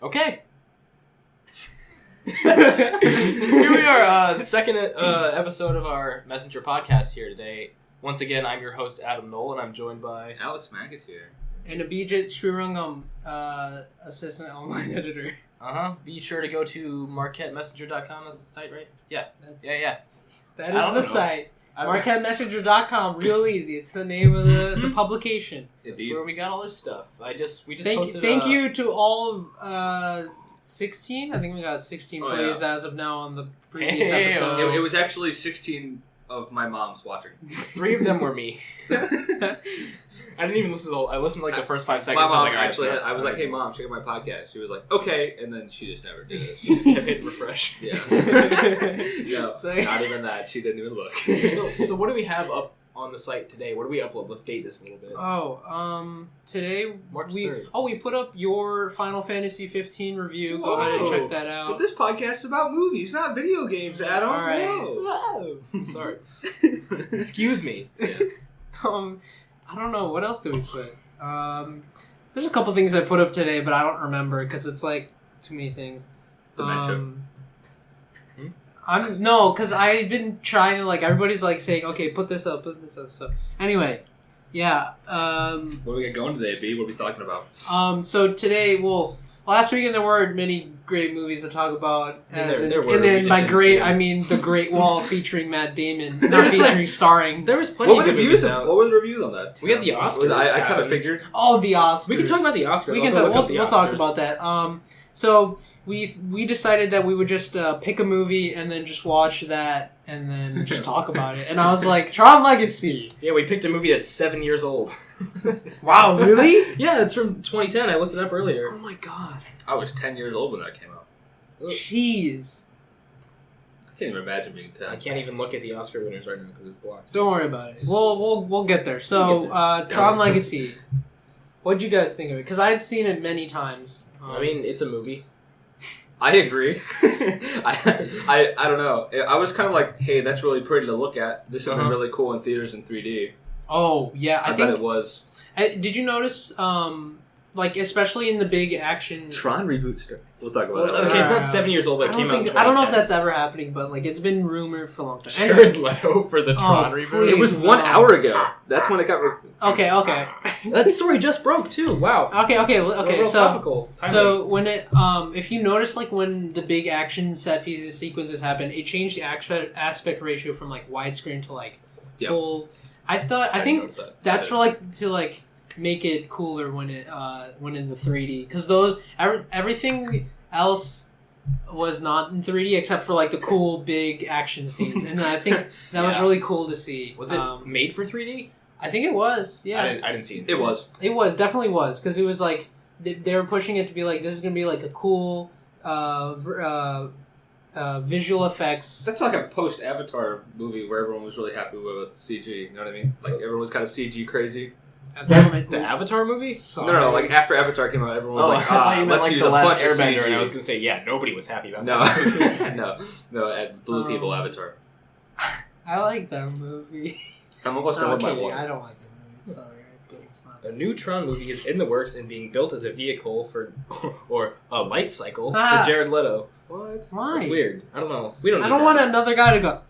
Okay. Here we are, second episode of our Messenger podcast here today. Once again, I'm your host, Adam Noll, and I'm joined by... Alex McAteer. And Abhijit, Srirangam, assistant online editor. Be sure to go to marquettemessenger.com. That's the site, right? Yeah. That is the site. MarquetteMessenger.com, real easy. It's the name of the publication. That's where we got all our stuff. We just posted. Thank you to all of 16. I think we got 16 plays as of now on the previous episode. It was actually 16 of my mom's watching. 3 of them were me. I didn't even listen to I listened to like the first 5 seconds. My mom I was like, "Hey mom, check out my podcast." She was like, "Okay," and then she just never did it. She just kept hitting refresh. Yeah. Not even that. She didn't even look. So what do we have up on the site today? What do we upload? Let's date this a little bit. Today March 3rd. we put up your Final Fantasy 15 review. Go ahead and check that out. But this podcast is about movies, not video games, Adam. All right. Whoa. I'm sorry. Excuse me. Yeah. I don't know. What else did we put? There's a couple things I put up today, but I don't remember because it's like too many things. Dementia. Because I've been trying to everybody's saying, okay, put this up. So anyway, yeah. What do we got going today, B? What are we talking about? So today, last weekend there were many great movies to talk about. And by great, I mean The Great Wall featuring Matt Damon, not featuring starring. There was plenty of movies out. What were the reviews on that? We had the Oscars. I kind of figured. Oh, the Oscars. We can talk about the Oscars. We'll talk about that. So we decided that we would just pick a movie and then just watch that and then just talk about it. And I was like, Tron Legacy. Yeah, we picked a movie that's 7 years old. Wow, really? Yeah, it's from 2010. I looked it up earlier. Oh my god. I was 10 years old when that came out. Jeez. I can't even imagine being 10. I can't even look at the Oscar winners right now because it's blocked. Don't worry about it. We'll get there. So, Tron Legacy. What'd you guys think of it? Because I've seen it many times. I mean, it's a movie. I agree. I don't know. I was kind of like, hey, that's really pretty to look at. This would be really cool in theaters in 3D. Oh, yeah. I bet it was. Did you notice, especially in the big action... Tron reboot stuff. We'll talk about that. Okay, it's not 7 years old, but it came out in 2010. I don't know if that's ever happening, but it's been rumored for a long time. Jared Leto for the Tron reboot? Please, it was 1 hour ago. That's when it got... Okay. That story just broke, too. Wow. Okay. Real topical. So when it, if you notice, when the big action set pieces sequences happen, it changed the aspect ratio from widescreen to full. I think that's for to make it cooler when in the 3D, because everything else was not in 3D except for the cool big action scenes, and I think that was really cool to see. Was it made for 3D? I think it was. Yeah, I didn't see it. It was. It was, definitely was, because it was they were pushing it to be this is gonna be a cool visual effects. That's like a post-Avatar movie where everyone was really happy with CG. You know what I mean? Everyone was kind of CG crazy. The Avatar movie? Sorry. No. After Avatar came out, everyone was I thought you meant let's use the a last bunch of Airbender, CG. and I was gonna say, nobody was happy about that. No, Blue People Avatar. I like that movie. I'm almost done with my one. I don't like that movie. Sorry, it's not. A new Tron movie is in the works and being built as a vehicle or a light cycle for Jared Leto. What? Why? It's weird. I don't know. I don't want another guy to go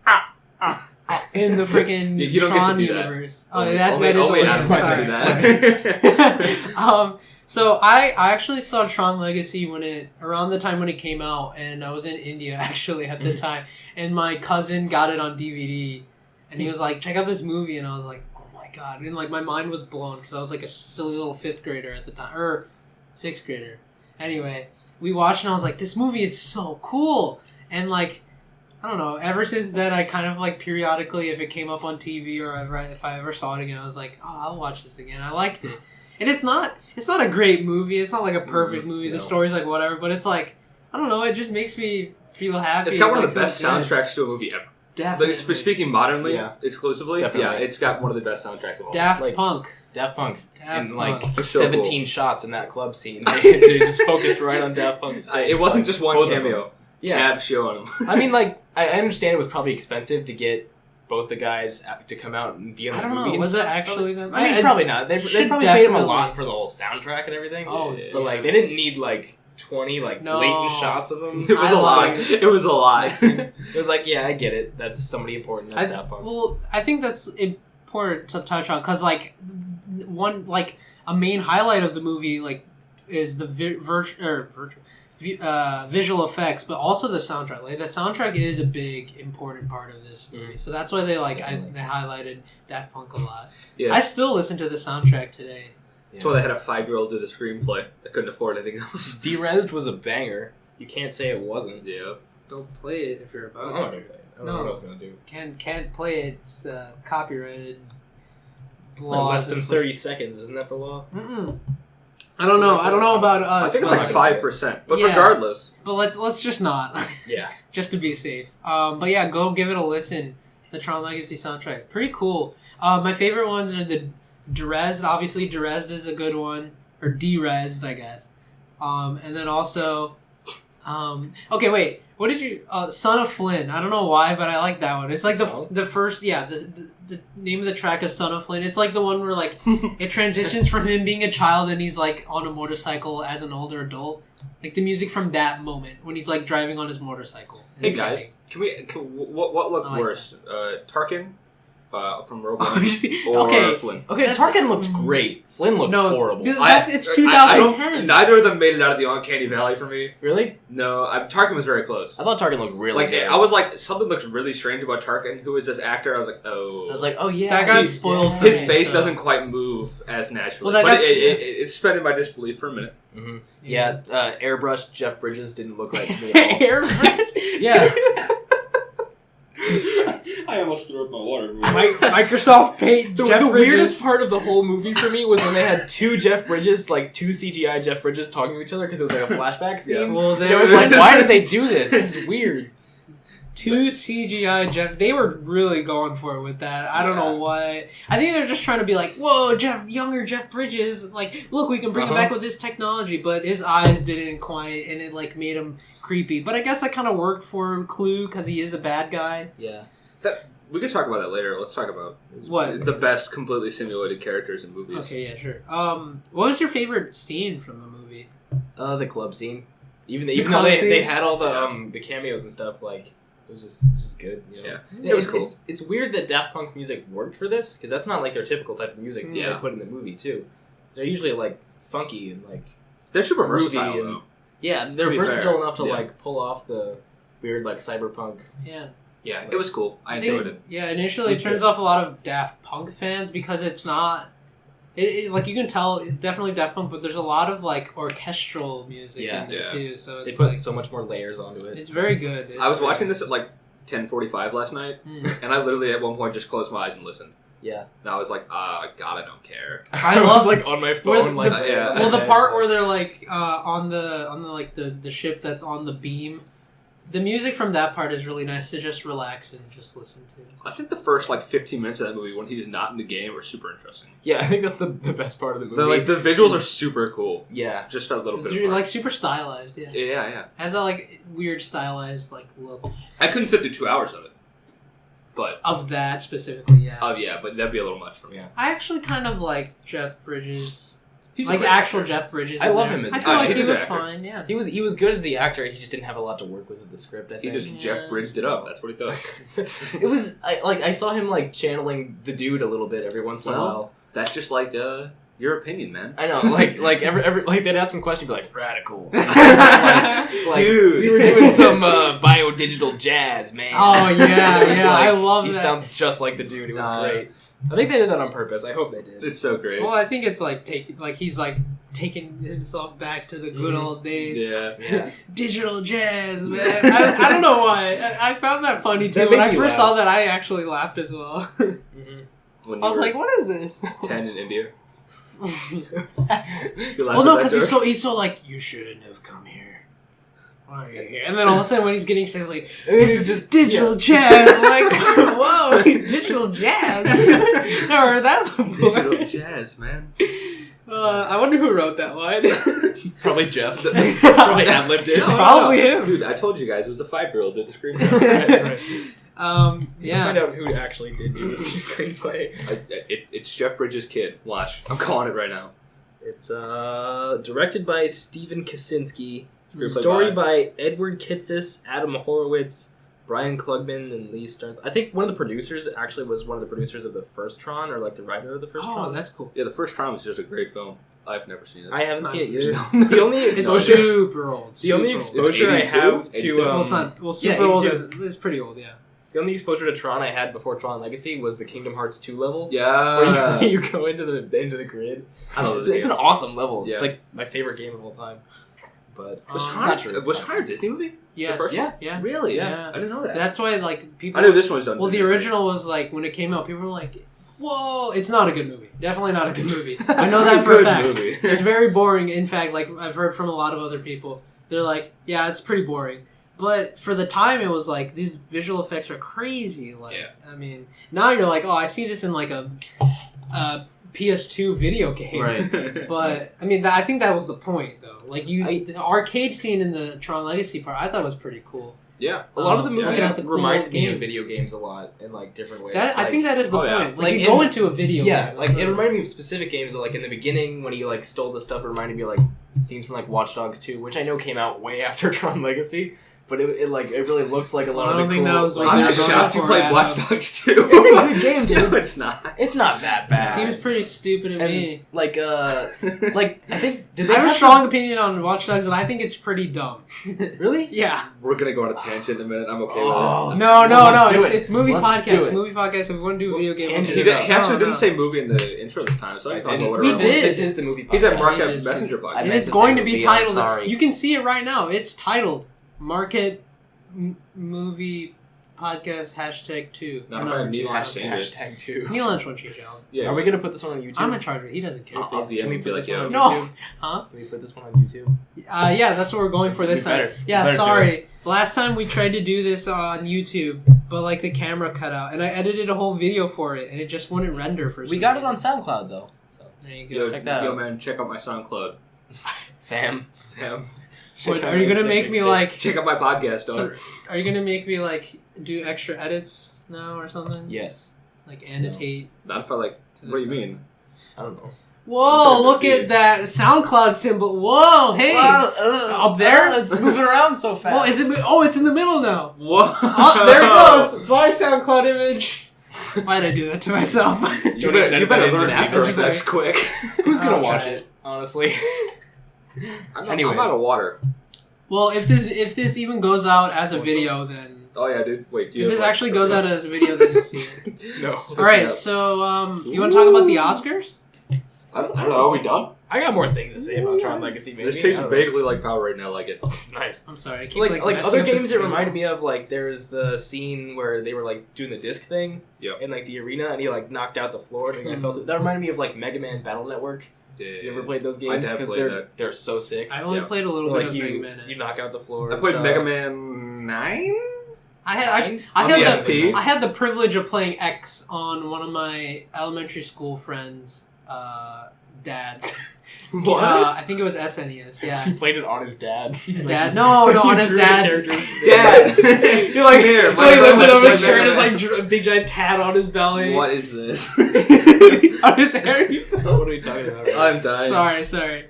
in the freaking you don't Tron get to do universe. That. That is only always Adam my can do that. So I actually saw Tron Legacy around the time when it came out, and I was in India actually at the time, and my cousin got it on DVD, and he was like, "Check out this movie," and I was like, "Oh my god!" And my mind was blown because I was a silly little 5th grader at the time, or 6th grader. Anyway, we watched, and I was like, "This movie is so cool," and I don't know. Ever since then, I kind of periodically, if it came up on TV or if I ever saw it again, I was like, "Oh, I'll watch this again." I liked it, and it's not a great movie. It's not a perfect movie. The story's whatever, but it's I don't know. It just makes me feel happy. It's got one of the best soundtracks to a movie ever. Definitely. Speaking modernly, exclusively, it's got one of the best soundtracks of all. Daft Punk. And 17 cool. shots in that club scene. They just focused right on Daft Punk's face. It wasn't just one cameo. Yeah. Cab showing him. I mean, I understand it was probably expensive to get both the guys to come out and be in the movie. I don't know. Was it actually them? I mean, probably not. They probably paid him a lot for the whole soundtrack and everything. Oh, but they didn't need 20 like No. blatant shots of him. It was a lot. It was a lot. It was like, yeah, I get it. That's somebody important. That's Daft Punk. Well, I think that's important to touch on because like a main highlight of the movie like is the visual effects, but also the soundtrack. Like the soundtrack is a big important part of this movie, so that's why they they highlighted Daft Punk a lot. Yeah. I still listen to the soundtrack today. That's why they had a 5-year-old do the screenplay. They couldn't afford anything else. Derezzed was a banger. You can't say it wasn't. Yeah. Don't play it if you're about I don't know what I was gonna do. Can't play it. It's copyrighted. Like less than 30 seconds, isn't that the law? Mm-mm. I don't know. I don't know about us. I think it's like 5%. But yeah. regardless. But let's just not. Yeah. Just to be safe. But yeah, go give it a listen. The Tron Legacy soundtrack. Pretty cool. My favorite ones are the Derezzed. Obviously, Derezzed is a good one. Or Derezzed, I guess. And then also... okay, wait. What did you... Son of Flynn. I don't know why, but I like that one. It's like the first... Yeah, the name of the track is Son of Flynn. It's like the one where like it transitions from him being a child and he's like on a motorcycle as an older adult. Like the music from that moment when he's like driving on his motorcycle. Hey guys, what looked worse? Tarkin from Rogue One or Flynn? Okay, Tarkin looked great. Flynn looked horrible. It's 2010. Neither of them made it out of the uncanny valley for me. Really? No, Tarkin was very close. I thought Tarkin looked really good. I was like, something looks really strange about Tarkin. Who is this actor? I was like, oh. I was like, oh yeah. That got spoiled for his me, face doesn't quite move as naturally. Well, but it's suspended my disbelief for a minute. Mm-hmm. Yeah, airbrushed Jeff Bridges didn't look right to me at all. Airbrush? Yeah. I almost threw up my water. Microsoft Paint. The weirdest part of the whole movie for me was when they had two CGI Jeff Bridges talking to each other because it was like a flashback scene. Yeah. Well, it was like, why did they do this? This is weird. Two CGI Jeff. They were really going for it with that. I don't know why. I think they're just trying to be like, whoa, younger Jeff Bridges. Like, look, we can bring him back with this technology. But his eyes didn't quite, and it like made him creepy. But I guess that kind of worked for Clue because he is a bad guy. Yeah. We could talk about that later. Let's talk about the best completely simulated characters in movies. Okay, yeah, sure. What was your favorite scene from the movie? The club scene. Even though they had all the cameos and stuff, like it was just good. You know? Yeah, it was cool. It's weird that Daft Punk's music worked for this because that's not like their typical type of music they put in the movie too. They're usually like funky and like they're super versatile though. Yeah, they're versatile enough to like pull off the weird like cyberpunk. Yeah. Yeah, it was cool. I enjoyed it. Yeah, initially it turns off a lot of Daft Punk fans because it's not... like, you can tell, definitely Daft Punk, but there's a lot of, like, orchestral music in there, too. So they put so much more layers onto it. It's very good. I was watching this at, like, 10:45 last night, and I literally at one point just closed my eyes and listened. Yeah. And I was like, God, I don't care. I was, like, on my phone, Well, the part where they're, like, on the ship that's on the beam... The music from that part is really nice to just relax and just listen to. I think the first 15 minutes of that movie when he's not in the game are super interesting. Yeah, I think that's the best part of the movie. The visuals are super cool. Yeah, just a little bit. It's like super stylized. Yeah. Yeah. Has that like weird stylized like look. I couldn't sit through 2 hours of it, but of that specifically, yeah. Oh yeah, but that'd be a little much for me. Yeah. I actually kind of like Jeff Bridges. He's like actual actor. Jeff Bridges. I love him as I feel like he was fine. Yeah, he was good as the actor. He just didn't have a lot to work with the script. I think he just Jeff Bridged it up. That's what he does. It was I saw him like channeling the dude a little bit every once in a while. That's just like your opinion, man. I know, like every like they'd ask him a question, he'd be like radical. Dude, we were doing some bio-digital jazz, man. Oh yeah, I love that. He sounds just like the dude. It was great. I think they did that on purpose. I hope they did. It's so great. Well, I think it's he's taking himself back to the good old days. Yeah. Digital jazz, man. I don't know why. I found that funny too. When I first saw that, I actually laughed as well. I was like, "What is this?" 10 in India. Well, no, because he's so like, you shouldn't have come here. Why are you here? And then all of a sudden, when he's getting sick, like, this is just digital jazz. I'm like, whoa, digital jazz. Never heard that before. Digital jazz, man. I wonder who wrote that line. Probably Jeff. Probably ad-libbed it. Probably him. Dude, I told you guys, it was a 5-year-old did the screenplay. Right. Yeah. Find out who actually did do the screenplay. It's Jeff Bridges' kid. Watch. I'm calling it right now. It's directed by Steven Kaczynski. Story by Edward Kitsis, Adam Horowitz, Brian Klugman, and Lee Stearns. I think one of the producers actually was one of the producers of the first Tron, or like the writer of the first Tron. Oh, that's cool. Yeah, the first Tron was just a great film. I've never seen it. I haven't seen it either. No. The only It's exposure, super old. the only super exposure I 82? have to 82? Well, it's not. Well, yeah, super old. 82. It's pretty old. Yeah. the only exposure to Tron I had before Tron Legacy was the Kingdom Hearts 2 level. Yeah. Where you go into the grid. I love It's an awesome level. It's Yeah. like my favorite game of all time. But Was not true. Tron a Disney movie? Yeah. The first Yeah. one? Yeah. Really? Yeah. I didn't know that. That's why, like, people. I knew this one was done. Well, the Disney. original was like when it came out, people were like, "Whoa, it's not a good movie. Definitely not a good movie." I know that for a Good fact. movie. It's very boring. In fact, like I've heard from a lot of other people, they're like, "Yeah, it's pretty boring." But for the time, it was like these visual effects are crazy. Like, Yeah. I mean, now you're like, "Oh, I see this in like a PS2 video game." Right. But I mean, I think that was the point, though. Like the arcade scene in the Tron Legacy part, I thought was pretty cool. Yeah. A lot of the Yeah, movie yeah, the cool reminded old me of games. video games a lot in like different ways. That, I Like- think that is the oh, yeah. point. Like, Like you go in- into a video Yeah, game. like it reminded me of specific games. Like in the beginning, when he like stole the stuff, it reminded me of like scenes from like Watch Dogs 2, which I know came out way after Tron Legacy, but it really looked like a lot I of don't the think cool. that was what I'm they're just going shocked you for, played Adam. Watch Dogs 2. It's a good game, dude. No, it's not. It's not that bad. Seems pretty stupid to me. and like like I think did they I have a have strong opinion on Watch Dogs, and I think it's pretty dumb. really? Yeah. We're gonna go on a tangent in a minute. I'm okay Oh. with it. No, Let's do no. it. It's movie Let's do podcast. it. Movie podcast. If we want to do a Let's video game, tangent He, it did, up. he actually No, didn't no. say movie in the intro this time, so I I can talk about didn't. whatever. We else. did. This is the movie podcast. He's at Mark- Market Yeah, Messenger I podcast. and meant it's to going say to be movie, I'm titled. sorry. You can see it right now. It's titled Market Movie Podcast #2. Not if I have Neil yeah. Hashtag. Hashtag 2. Neil Lynch won't change it. Yeah. Are we gonna put this one on YouTube? I'm in charge of it. He doesn't care. I'll DM Can we and be put like, this one on No. YouTube? Huh? Can we put this one on YouTube? Yeah, that's what we're going for this You time. better. You Yeah, better do sorry. Last time we tried to do this on YouTube, but like the camera cut out, and I edited a whole video for it, and it just wouldn't render for. We some got it reason. on SoundCloud though. So There you go. Yo, Check that yo, out. man, check out my SoundCloud. fam. Damn. What, are you gonna make me like? Check out my podcast, dog. Are you gonna make me like do extra edits now or something? Yes. Like annotate. Not if I like. To What do you this- mean? I don't know. Whoa! Look at that SoundCloud symbol. Whoa! Hey. Up there? It's moving around so fast. Well, is it? Oh, it's in the middle now. Whoa! Oh, there it goes. My SoundCloud image. Why'd I do that to myself? You better learn Just After leave it. Effects quick. Who's gonna Okay. watch it? Honestly. I'm Anyways. out of water. Well, if this even goes out as a What's video, then Oh yeah, dude. Wait, do you if have, this like, actually goes out as a video, then you see it. No. All right, Yeah. so you want to talk about the Oscars? I don't know. Are we done? I got more things to say about Tron Legacy. Maybe. This tastes I don't know. vaguely like Power right now. Like it. Nice. I'm sorry. I keep, Like messing other up this games, it table. reminded me of like there's the scene where they were like doing the disc thing Yep. in like the arena, and he like knocked out the floor, and I felt it. That reminded me of like Mega Man Battle Network. Yeah. You ever played those I games? have Because played they're that. they're so sick. I only Yeah. played a little Like bit of Mega you Man. knock out the floor. I and played stuff. Mega Man 9. I had Nine? I On had the the SP? I had the privilege of playing X on one of my elementary school friends' dads. What? I think it was SNES. He Yeah. played it on his dad. Dad? No, You on his drew the dad's characters. Dad. You're like, Here, so my he brother lifted up his played shirt, Mega is Man. like a big giant tat on his belly. What is this? On his hair, you felt. What are we talking about? I'm dying. Sorry.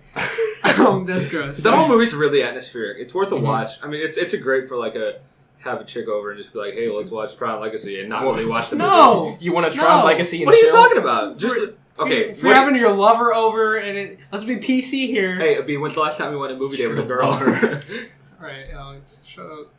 That's gross. The whole movie's really atmospheric. It's worth a Mhm. watch. I mean, it's a great for like a have a chick over and just be like, hey, let's watch Tron Legacy and not really watch the movie. No! You want to Tron No. Legacy and What are you chill? talking about? Just okay. If you're having your lover over and let's be PC here. Hey, Abhi, when's the last time you went to a movie day with a girl? Alright, Alex, shut up.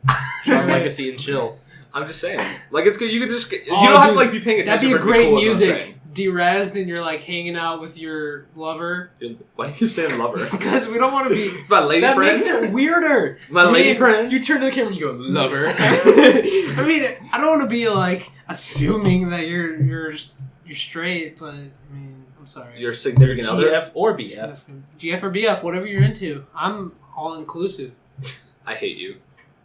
Tron Legacy and chill. I'm just saying. Like, it's good. You can just. You Oh, don't have to dude, like be paying That'd attention. be a for it to great cool, is what I'm music. saying. Derezzed and you're like hanging out with your lover. Why do you keep saying lover? Because we don't want to be. My lady That friend. makes it weirder. My lady Man, friend. You turn to the camera and you go, lover. I mean, I don't want to be like assuming that you're straight, but I mean, I'm sorry. Your significant other. GF or BF. GF or BF, whatever you're into. I'm all inclusive. I hate you.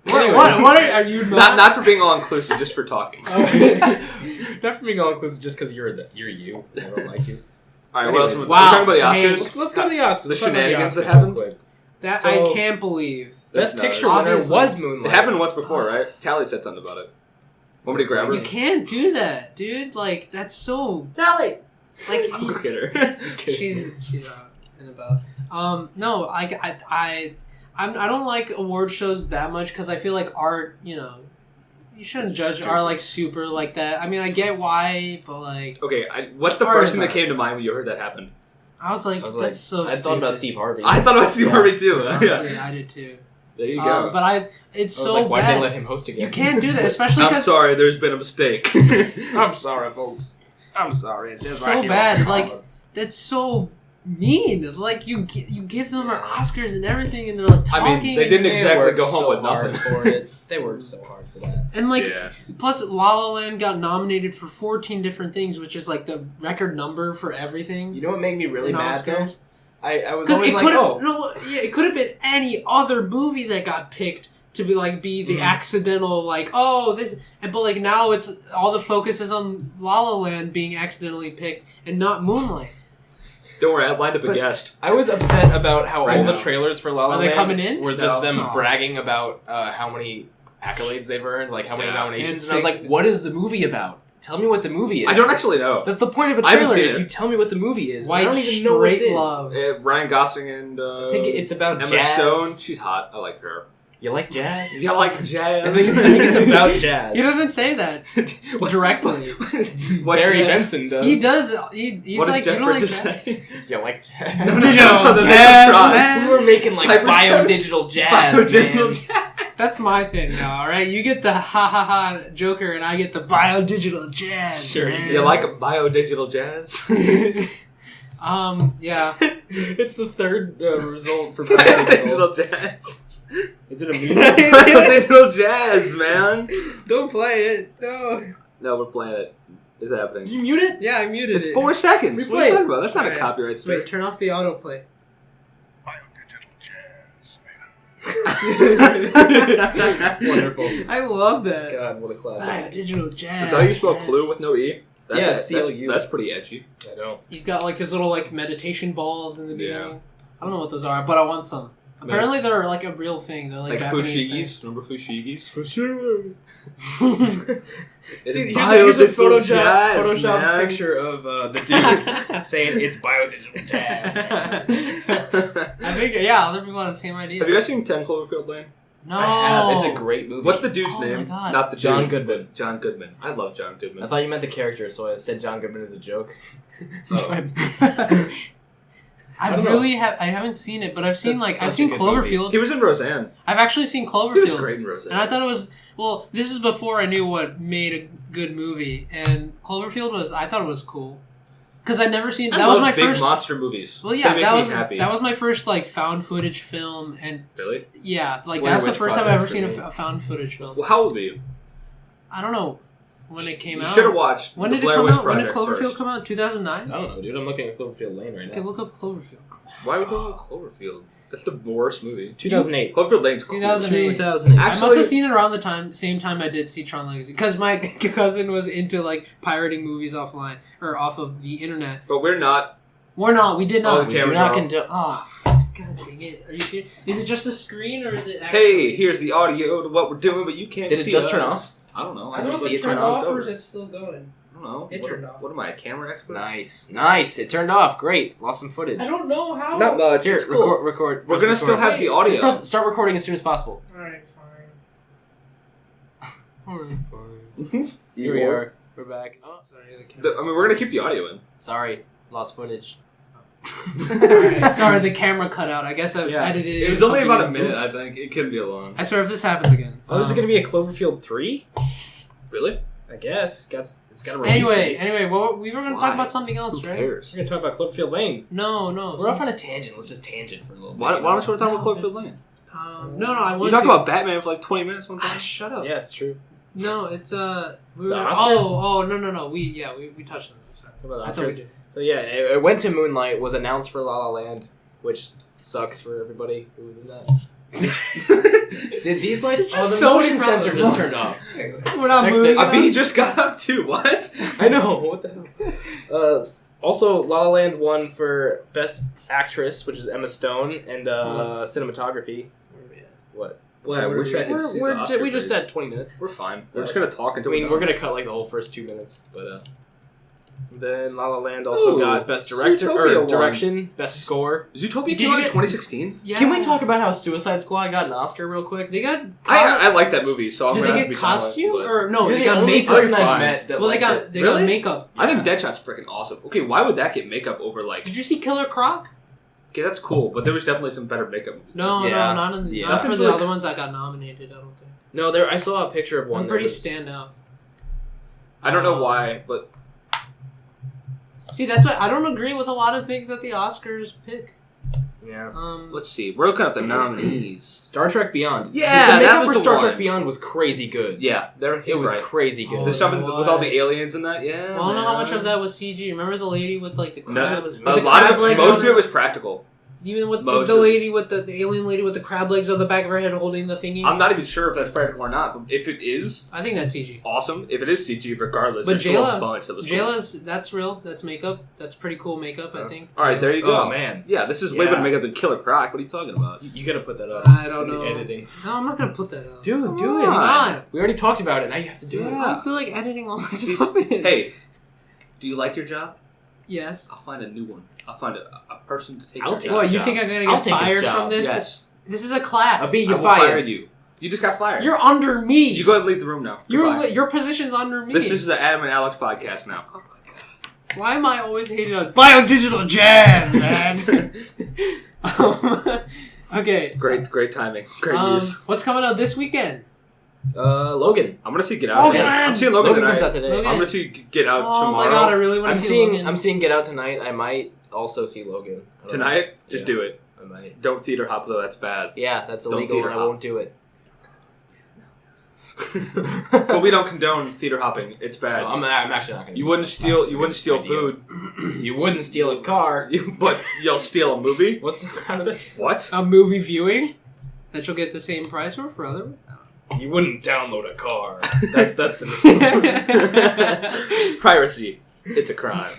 What are you Not for being all inclusive, just for talking. Okay. Not for being all inclusive, just because you're you. I don't like you. All right, what else? Anyways. We're talking about the Hey, Oscars. Let's go to the Oscars. The Let's talk about shenanigans that Oscars happened? real quick. That So- I can't believe. Best No, picture it's- winner obviously. was It Moonlight. happened once before, right? Tally said something about it. Want me to grab her? You can't do that, dude. Like that's so Tally. like Go get her. Just kidding. she's out and about. No, I I don't like award shows that much because I feel like art, you shouldn't judge art like super like that. I mean, I get why, but like... Okay, what's the first thing that came to mind when you heard that happen? I was like, that's so stupid. I thought about Steve Harvey. I thought about Steve Harvey too. Honestly, I did too. There you go. But it's so like, why bad. did they let him host again? You can't do that, especially because... I'm sorry, there's been a mistake. I'm sorry, folks. I'm sorry. It says so right here bad. on the Like, collar. that's so mean. Like, you give them our Oscars and everything, and they're like talking. I mean, they didn't exactly worked go home so with hard nothing for it. They worked so hard for that. And like, plus La La Land got nominated for 14 different things, which is like the record number for everything. You know what made me really in mad Oscars? though? I was always like, it could have been any other movie that got picked to be the accidental but like now it's all the focus is on La La Land being accidentally picked and not Moonlight. Don't worry, I lined up a guest. I was upset about how Right all now. the trailers for La La Are they Land coming in? were just them No. bragging about how many accolades they've earned, like how many nominations. It's And I was like, what is the movie about? Tell me what the movie is. I don't actually know. That's the point of a I haven't trailer, seen is it. you tell me what the movie is. White I don't even know what it Straight is. Love. Ryan Gosling and I think it's about Emma jazz. Stone. She's hot. I like her. You like jazz? You like jazz? I think it's about jazz. He doesn't say that directly. What Barry jazz? Benson does. He does. He's What like, does Jeff you don't like Bridges that? say? You like jazz? No, the jazz, Megatron. man. We were making like Cyber bio-digital jazz, Bio-digital man. jazz. That's my thing now, alright? You get the ha ha ha Joker and I get the bio-digital jazz. Sure, man. You like a bio-digital jazz? Yeah. It's the third result for Bio-digital jazz. Is it a Bio-digital jazz, man. Don't play it. No. No, we're playing it. It's happening. Did you mute it? Yeah, I muted It's it. 4 seconds. We What are you played. talking about? That's not a Alright. copyright Wait, strike. turn off the autoplay. Bio-digital jazz, Wonderful. I love that. God, what a classic. Bio-digital jazz. Is that how you spell man. clue with no E? Yeah, that's, CLU. that's pretty edgy. I know. He's got like his little like meditation balls in the Yeah. beginning. I don't know what those are, but I want some. Apparently they're like a real thing. They're like, Like Japanese fushigis. Remember fushigis? thing. See, It's here's a bio-digital jazz, Photoshop man. picture of the dude saying it's bio-digital jazz, man. I think other people have the same idea. Have you guys seen 10 Cloverfield Lane? No, I have. It's a great movie. What's the dude's Oh my name? God. Not the John dude. Goodman. John Goodman. I love John Goodman. I thought you meant the character, so I said John Goodman as a joke. Oh. I don't know. really have. I haven't seen it, but I've seen That's I've such seen a good movie. Cloverfield. He was in Roseanne. I've actually seen Cloverfield. He was great in Roseanne. And I thought it was this is before I knew what made a good movie, and Cloverfield I thought it was cool because I'd never seen. I That was love my big first. monster movies. Well, yeah, they make that me was happy. that was my first like found footage film, and Really? yeah, like Blair that's the Witch first time I've ever Project seen for me. a found footage film. Well, how old were you? I don't know when it came You out. should have watched When the did it Blair come Witch out? When did Project Cloverfield first. come out? 2009. I don't know, dude. I'm looking at Cloverfield Lane right Okay, now. look up Cloverfield. Why would we go Cloverfield? That's the worst movie. 2008. Cloverfield Lane's cool. 2008. 2008. I must Actually- have seen it around the same time I did see Tron Legacy, because my cousin was into like pirating movies offline or off of the internet. But we're not. We're not. We did not. Oh, We do Camera's not off. condone. Oh, God dang it! Are you kidding? Is it just the screen or is it? Actually... Hey, here's the audio to what we're doing, but you can't Did it see just us. turn off? I don't know. I don't know if see it it turn turned off, off or over. is it still going? I don't know. It What- turned off. What am I, a camera expert? Nice. It turned off. Great. Lost some footage. I don't know how. Not much. Here, It's cool. record. We're press gonna still record. have the audio. Just press, start recording as soon as possible. All right, fine. Here we are. We're back. Oh, Sorry, I mean, we're gonna keep the audio in. sorry. Lost footage. Alright, sorry, the camera cut out. I guess I edited it. It was in only about a something minute. else. I think it couldn't be long. I swear, if this happens again. Oh, is it going to be a Cloverfield 3? Really? I guess. It's got a release date. Anyway, well, we were going to talk about something else, Who right? cares? We're going to talk about Cloverfield Lane. No. We're off on a tangent. Let's just tangent for a little bit. Why don't we talk about Cloverfield Lane? No, I want You talked to. about Batman for like 20 minutes one time. Shut up. Yeah, it's true. No, it's we The were, Oscars? no. We touched on this. That's about the I thought we Oscars. did. So yeah, it went to Moonlight, was announced for La La Land, which sucks for everybody who was in that. Did these lights? It's Oh, the just so motion improbable. sensor just turned off. We're not Next moving. day- it Abhi up. just got up too. What? I know. What the hell? Also, La La Land won for Best Actress, which is Emma Stone, and cinematography. Where are we at? What? Well, I wish I could see the Oscar We just grade. had 20 minutes. We're fine. We're just gonna talk I until mean, we're we're done. gonna cut like the whole first 2 minutes, but Then La La Land also Ooh, got Best Director Zootopia or won. Direction, Best Score. Zootopia Did came you out in get- 2016. Yeah. Can we talk about how Suicide Squad got an Oscar real quick? They got. I like that movie, so I'm Did gonna they have to get be silent, costume but- or no? You're They the got only makeup. person Fine. I met that Well, they liked got it. they Really? got makeup. I think Deadshot's freaking awesome. Okay, why would that get makeup over like? Did you see Killer Croc? Okay, that's cool, but there was definitely some better makeup. No, Yeah. not Yeah. not for Nothing's the really- other ones that got nominated. I don't think. No, there. I saw a picture of one. One that pretty was- standout. I don't know why, but See, that's why I don't agree with a lot of things that the Oscars pick. Yeah. let's see. We're looking up the nominees. Star Trek Beyond. Yeah, the that makeup was for the Star one. Trek Beyond was crazy good. Yeah, It was right. crazy good. Oh, The stuff it with all the was. aliens and that. Yeah. Well, I don't know how much man. of that was CG. Remember the lady with like the crab? No, That was- with a the lot crab of legs most on of it was practical. Even with most the of it. lady with the alien lady with the crab legs on the back of her head holding the thingy. I'm not even sure if that's practical or not. But if it is, I think that's CG. awesome. If it is CG, regardless, But there's still a Jayla- bunch that was cool. Jayla's that's real. That's makeup. That's pretty cool makeup. I think. All right, there you go. Oh man, Yeah, this is way Yeah. better makeup than Killer Croc. What are you talking about? you gotta put that up. I don't in the know. editing. No, I'm not gonna put that up. Dude, do it. on. Not. We already talked about it. Now you have to do I it. don't feel like editing all this stuff in. Hey, do you like your job? Yes. I'll find a new one. I'll find a person to take. I'll your take job. What, you job. think I'm gonna I'll get take his fired job. from this? Yes. This is a class. I'll be I you will fire fired. you. You just got fired. You're under me. You go ahead and leave the room now. Goodbye. Your position's under me. This is the Adam and Alex podcast now. Why am I always hated on biodigital jazz, man? Okay. Great timing. Great use. What's coming out this weekend? Logan. I'm gonna see Get Out. Logan! tonight. I'm seeing Logan, Logan tonight. comes out today. Logan. I'm gonna see Get Out Oh tomorrow. my god, I really want to see Logan. I'm seeing Get Out tonight. I might also see Logan I don't know. Tonight, just Yeah. do it. I might. Don't theater hop though. That's bad. Yeah, that's Don't illegal, theater and I hop. won't do it. But we don't condone theater hopping. It's bad. No, I'm actually not gonna. You do wouldn't that. steal. You wouldn't steal Idea. food. You wouldn't steal a car. But you'll steal a movie. What's how did that? What? A movie viewing that you'll get the same price for other. You wouldn't download a car. That's the. Piracy. It's a crime.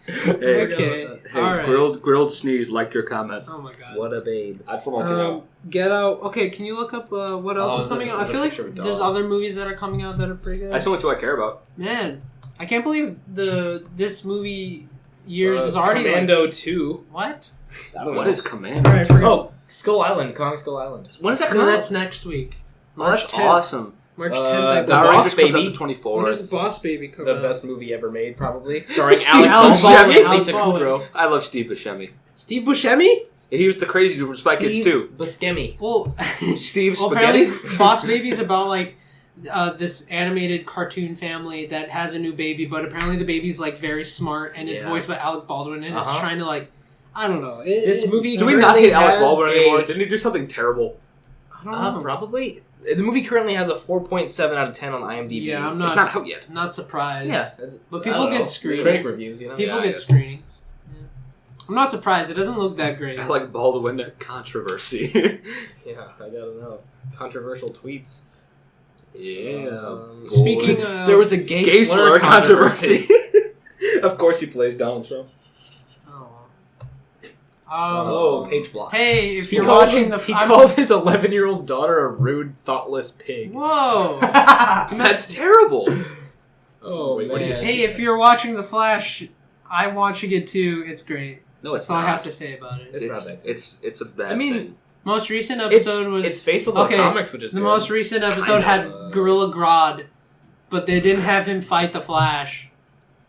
Hey, Okay. hey, All right. grilled sneeze. Liked your comment. Oh my god. What a babe. I'd promote you now. Get Out. Okay, can you look up what else Oh, is is coming it- out? I is it feel a like picture of a there's dog? other movies that are coming out that are pretty good. That's so much what I care about. Man, I can't believe this movie years is already Commando like, 2. what? I don't What know. is Commando? Alright, I forgot. Oh, Skull Island. Kong Skull Island. When is that No, coming that's out? next week. Oh, that's 10th. awesome. March Uh, 10th. I The Power believe. Boss Rangers comes out Baby. the 24th. When does Boss Baby come The out? best movie ever made, probably. Starring Steve Alec Baldwin. Baldwin and Alec Lisa Baldwin. Kudrow. I love Steve Buscemi. Steve Buscemi? He was the crazy dude from Spy Kids 2. Buscemi. Well, Steve well, Spaghetti. apparently Boss Baby is about like this animated cartoon family that has a new baby, but apparently the baby's like very smart and it's Yeah. voiced by Alec Baldwin and it's Uh-huh. trying to like, I don't know. This movie Do we not hate Alec has Baldwin anymore? a- Didn't he do something terrible? I don't know. Probably. The movie currently has a 4.7 out of 10 on IMDb. Yeah, I'm It's not not out yet. not surprised. Yeah. But I people don't get know. screenings. Critic reviews, you know? People Yeah, get yeah. screenings. Yeah. I'm not surprised. It doesn't look that great. I like Baldwin controversy. Yeah, I gotta know. Controversial tweets. Yeah. Speaking of, There was a gay, Gay slur controversy. Of course, he plays Donald Trump. Oh. Oh, page block. Hey, if He you're called watching his, the, he I'm- called his 11-year-old daughter a rude, thoughtless pig. Whoa. That's terrible. Oh, Wait, what do you man. say? Hey, if you're watching The Flash, I'm watching it too. It's great. No, it's That's all not. I have to say about it. It's not that good. It's a bad I mean, thing. Most recent It's, episode was it's faithful to okay, the comics, which is the good. most recent episode Kind had of, Gorilla Grodd, but they didn't have him fight the Flash.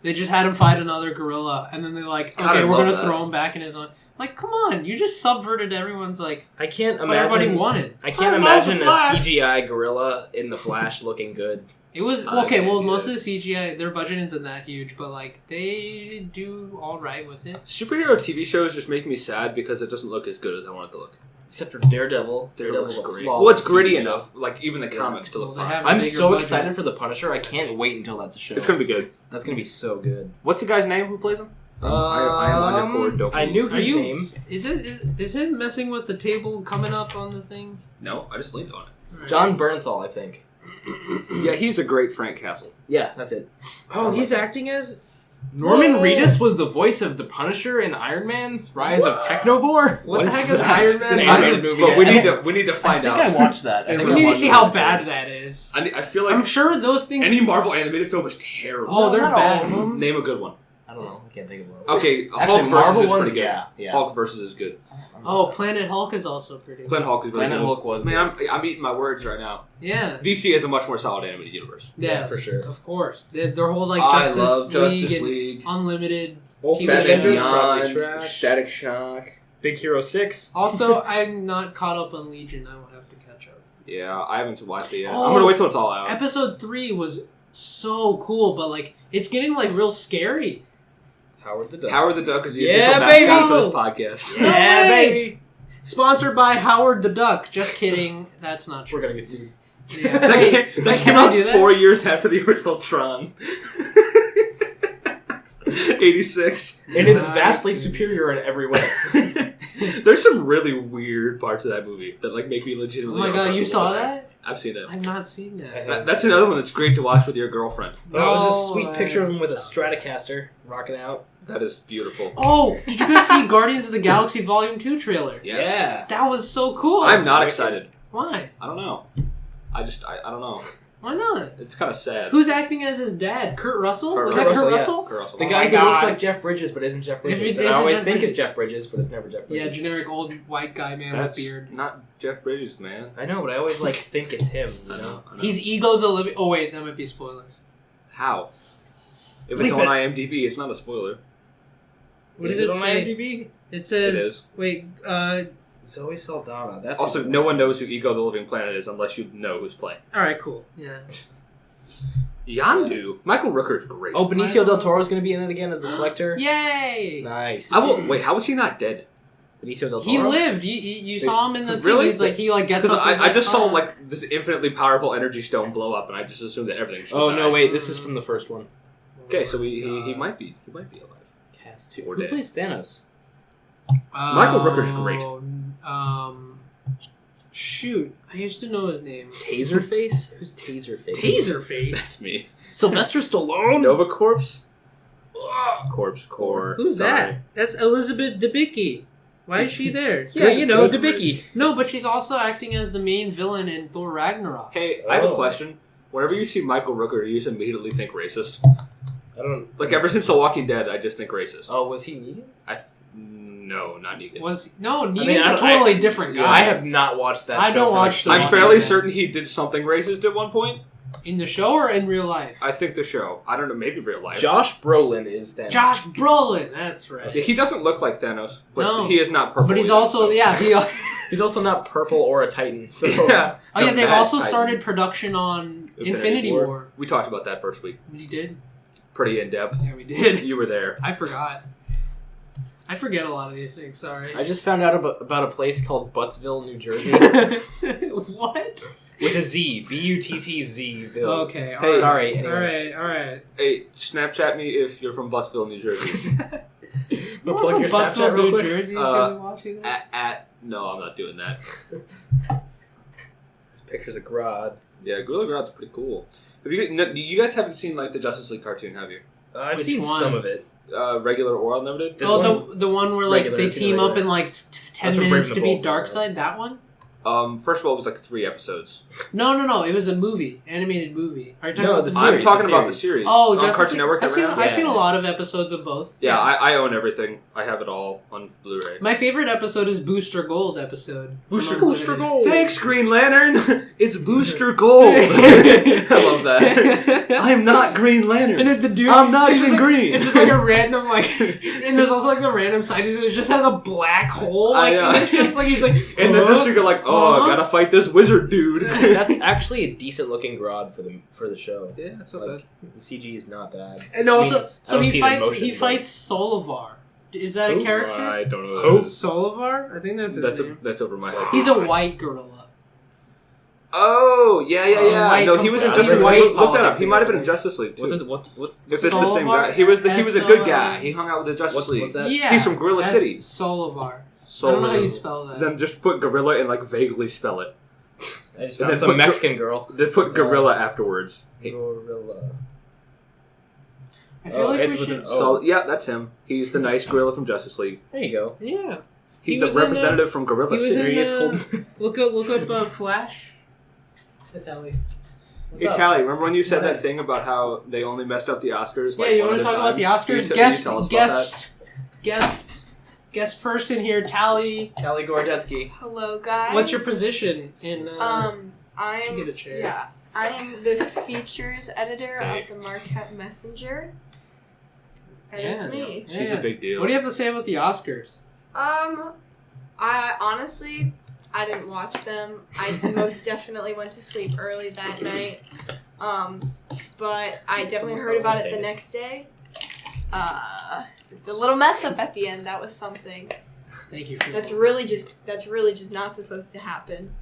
They just had him fight another gorilla, and then they're like, God, okay, I we're love gonna that. throw him back in his own. Like, come on, you just subverted everyone's like I can't what everybody imagine. wanted. I can't I love imagine the a Flash. CGI gorilla in the Flash looking good. It was I okay. Well, can't do most that. of the CGI, their budget isn't that huge, but like they do all right with it. Superhero TV shows just make me sad because it doesn't look as good as I want it to look. Except for Daredevil. Daredevil's Daredevil's a great. flawless Well, it's gritty TV show. enough, like even the comics to look Well, they fine. have- I'm Bigger so budget. excited for the Punisher. I can't wait until that's a show. It's gonna be good. That's gonna be so good. What's the guy's name who plays him? I am undercore dope. I knew Are his you? name. Is it messing with the table coming up on the thing? No, I just leaned on it. John Bernthal, I think. Yeah, he's a great Frank Castle. Yeah, that's it. Oh, he's acting as. Norman Whoa. Reedus was the voice of the Punisher in Iron Man: Rise of Technovore. What the is heck is that? Iron It's Man? an I animated mean, movie. but Yeah. we need to find out. I watched that. We need to see how bad that is. I feel like I'm sure those things. any Marvel animated film is terrible. Oh, they're not all bad. of them. Name a good one. I don't know. I can't think of one. Okay, Actually, Hulk versus Marvel is ones, pretty good. yeah. Hulk versus is good. Oh, Planet Hulk is also pretty. Planet Hulk is really Planet good. Hulk was Man, I'm eating my words right now. Yeah. DC is a much more solid animated universe. Yeah, for sure. Of course. Their whole like I Justice love League Justice and League. Unlimited. Ultimate TV Avengers shows. probably trash. Static Shock. Big Hero 6. Also, I'm not caught up on Legion. I will have to catch up. Yeah, I haven't watched it yet. Oh, I'm gonna wait till it's all out. Episode 3 was so cool, but like it's getting like real scary. Howard the Duck. Howard the Duck is the Yeah, official baby! mascot for this podcast. No Yeah, way! baby. Sponsored by Howard the Duck. Just kidding. That's not true. We're gonna get sued. Yeah. That Wait, came, that can came I out do that? 4 years after the original Tron. 86. And it's vastly superior in every way. There's some really weird parts of that movie that like make me Oh legitimately. my god, you uncomfortable saw with it. that? I've seen it. I've not seen that. That's another one that's great to watch with your girlfriend. Oh, it was a No sweet way. picture of him with a Stratocaster rocking out. That is beautiful. Oh, did you guys see Guardians of the Galaxy Volume 2 trailer? Yes. Yeah. That was so cool. I'm not wicked. excited. Why? I don't know. I don't know. Why not? It's kind of sad. Who's acting as his dad? Kurt Russell? Kurt Was that Russell, Kurt yeah. Russell? Kurt Russell. The Oh guy my who looks God. like Jeff Bridges but isn't Jeff Bridges. If That it I isn't always Jeff think Bridges. is Jeff Bridges, but it's never Jeff Bridges. Yeah, generic old white guy man That's with beard. not Jeff Bridges, man. I know, but I always like think it's him. You I know. know. I know. He's Ego the Living... Oh wait, that might be spoilers. How? If it's Bleep on it. IMDb, it's not a spoiler. What Is does it it on say? IMDb? It says... It is. Wait, Zoe Saldana. That's Also, who- no one knows who Ego the Living Planet is unless you know who's playing. alright, cool. Yeah. Yondu. Michael Rooker is great. Oh, Benicio del Toro's gonna be in it again as the collector. Yay! Nice. Wait, how was he not dead? Benicio del Toro. He lived. You saw him in the thing. Really? He's like, he like gets Because up. he's I just saw "Oh." like this infinitely powerful energy stone blow up, and I just assumed that everything. should Oh die. no! Wait, this is from the first one. Okay, so he might be alive. Cast 2. Or Who dead. plays Thanos? Michael Rooker's great. Shoot, I used to know his name. Taserface? Who's Taserface? Taserface. That's me. Sylvester Stallone. Nova Corpse. Corpse Core. Who's Sorry. that? That's Elizabeth Debicki. Why is she there? Yeah, you know, Good Debicki. No, but she's also acting as the main villain in Thor Ragnarok. Hey, I have a Oh. question. Whenever you see Michael Rooker, you just immediately think racist. I don't. Like ever since The Walking Dead, I just think racist. Oh, was he Negan? No, not Negan. Negan's mean, a totally different guy. I have not watched that. I show don't for, watch the like, I'm three fairly seasons. certain he did something racist at one point. In the show or in real life? I think the show. I don't know, maybe real life. Josh Brolin is Thanos. Josh Brolin, that's right. Yeah, he doesn't look like Thanos, but No. he is not purple. But he's either, also, so- yeah, he... He's also not purple or a Titan. So yeah. Oh yeah, The they've Mad also Titan. started production on Infinity War. We talked about that first week. We did? Pretty in depth. Yeah, we did. You were there. I forgot. I forget a lot of these things, sorry. I just found out about a place called Buttsville, New Jersey, What? with a Z. Buttzville. Okay, Hey, sorry. Anyway. Alright. Hey, Snapchat me if you're from Buttsville, New Jersey. Wanna plug your Snapchat Buttsville, real New quick? Jersey is Uh, gonna be watching that? No, I'm not doing that. This picture's a Grodd. Yeah, Gorilla Grodd's pretty cool. Have you guys haven't seen like the Justice League cartoon, have you? I've Which seen one? some of it. Regular or unlimited? This Oh, one? the one where like Regular, they I've seen team up regular. in like 10 That's from minutes Brave to and the beat Bold. Darkseid. That one? First of all, it was like 3 episodes. No. It was a movie, animated movie. Are you talking No, about the the series. I'm talking about the series. Oh, on Justice Cartoon League? Network. I've seen, that ran? I've seen a Yeah. lot of episodes of both. Yeah, I own everything. I have it all on Blu-ray. My favorite episode is Booster Gold episode. Booster From Booster Unlimited. Gold. Thanks, Green Lantern. It's Booster Gold. I love that. I'm not Green Lantern. And then the dude, I'm not it's just even like, green. It's just like a random like, and there's also like the random scientist who just has a black hole. I Like, know. and it's just like he's like, And then just you're like, oh, I Huh? gotta fight this wizard dude. That's actually a decent looking Grodd for the show. Yeah, that's Like, the CG is not bad. and also, I mean, I so don't he see it in fights. motion, He but- fights Solivar. Is that a Who? character? I don't know. Who? That is. Solivar? I think that's his name. That's over my head. He's a white gorilla. Oh, yeah. white No, he was in complete- Justice white League. Look that up. politics He might have been in again. Justice League too. What's his what? If it's the same Solivar? guy, he was a good guy. S-O-L-I- He hung out with the Justice League. What's that? Yeah, He's from Gorilla that's City. Solivar. So I don't know how you spell that. Then just put gorilla and like vaguely spell it. I just And found then some put Mexican girl. Then put gorilla afterwards. Gorilla. I feel like it's we with should. an So yeah, that's him. He's the nice gorilla from Justice League. There you go. Yeah. He's He the was in, representative from Gorilla he was City. in, Serious holding. Look up Flash. Italy. What's Hey up? Tally, remember when you said What? that thing about how they only messed up the Oscars? Yeah, Like, you one want to at a talk about time? the Oscars? Can you tell us about Guest person here, Tally. Callie Gordetsky. Hello, guys. What's your position in? I'm Get a chair. yeah. I am the features editor Hey. of the Marquette Messenger. That is Yeah. me. that? She's a big deal. What do you have to say about the Oscars? I honestly, I didn't watch them. I most definitely went to sleep early that night. But I definitely heard about it the next day. The little mess up at the end, that was something. Thank you. For That's really just not supposed to happen.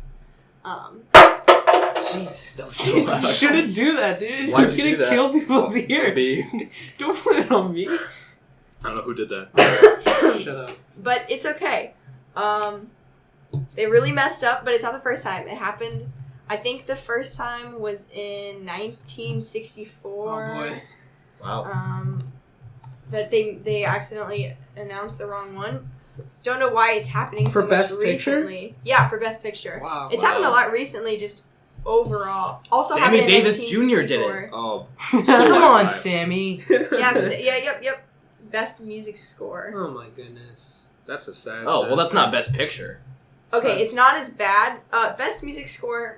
Jesus, that was so loud. You shouldn't do that, dude. Why'd You're you gonna do that? kill people's ears. B. Don't put it on me. I don't know who did that. Shut up. But it's okay. They really messed up, but it's not the first time. It happened, I think the first time was in 1964. Oh boy. Wow. That they accidentally announced the wrong one. Don't know why it's happening For so Best much Picture? recently. Yeah, for Best Picture. Wow. It's happened a lot recently, just overall. Also Sammy happened in Davis Jr. did 1964. it. Oh, Come on, Sammy. Yep. Best music score. Oh my goodness. That's a sad. Oh, well, that's not Best Picture. Okay, it's not as bad. Best music score.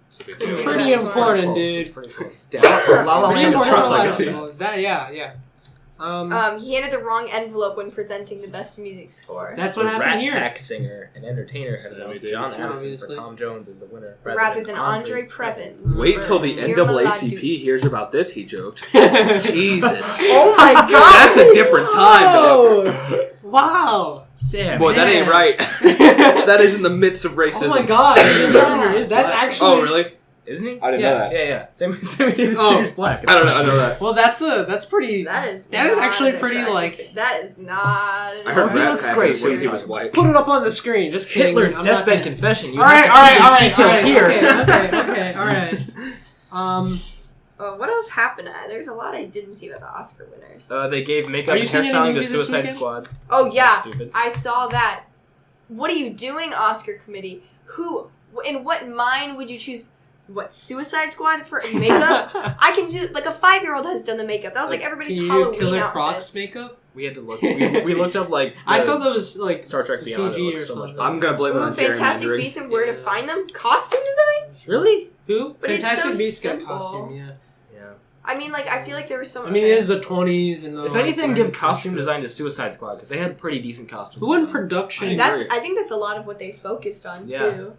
It's a big Could deal. be Pretty That's important, Close, dude. It's pretty close. Damn. La La Pretty Land and important Trust for a lot of Legacy. people. That, yeah. He handed the wrong envelope when presenting the best music score. That's what The happened Rat here. Pack singer and entertainer had Sammy announced Davis John Jr. Addison Obviously. for Tom Jones as the winner, Rather than Andre Previn. Wait till the Irma NAACP Ladouce. hears about this. He joked. Jesus. Jesus. Oh my god! That's a different time, dog. Wow. Sam. Boy, that ain't Man. right. That is in the midst of racism. Oh my god. That's black. actually. Oh, really? Isn't he? I didn't yeah, know that. Yeah. Sammy Davis Oh. Jr. is black. I don't know. I know that. Well, that's pretty. That is actually not pretty, attractive. like- That is not. I heard He Rat looks Pack great. was when he was white. Put it up on the screen. Just kidding. Hitler's I'm not deathbed gonna- confession. You All right, have to see these details here. Okay, all right. What else happened? There's a lot I didn't see about the Oscar winners. They gave makeup Are and you seeing any hairstyling to movies this Suicide weekend? Squad. Oh yeah, Stupid. I saw that. What are you doing, Oscar committee? Who? In what mind would you choose? What, Suicide Squad for makeup? I can do like a 5-year-old has done the makeup. That was like everybody's Can you Halloween Killer outfits. Croc's makeup? We had to look. We looked up like. I the thought that was like Star Trek Beyond. It CG looks or so much something. better. I'm gonna blame it Ooh, on Fantastic gerrymandering. Beasts and Where to Find Them? Costume design? Really? Who? But it's Fantastic so Beasts got simple. costume. Yeah. Yeah. I mean, like, I feel like there was some. I mean, it is the 20s and. If anything, give costume design to Suicide Squad because they had pretty decent costumes. Who in production? I think that's a lot of what they focused on Yeah. too.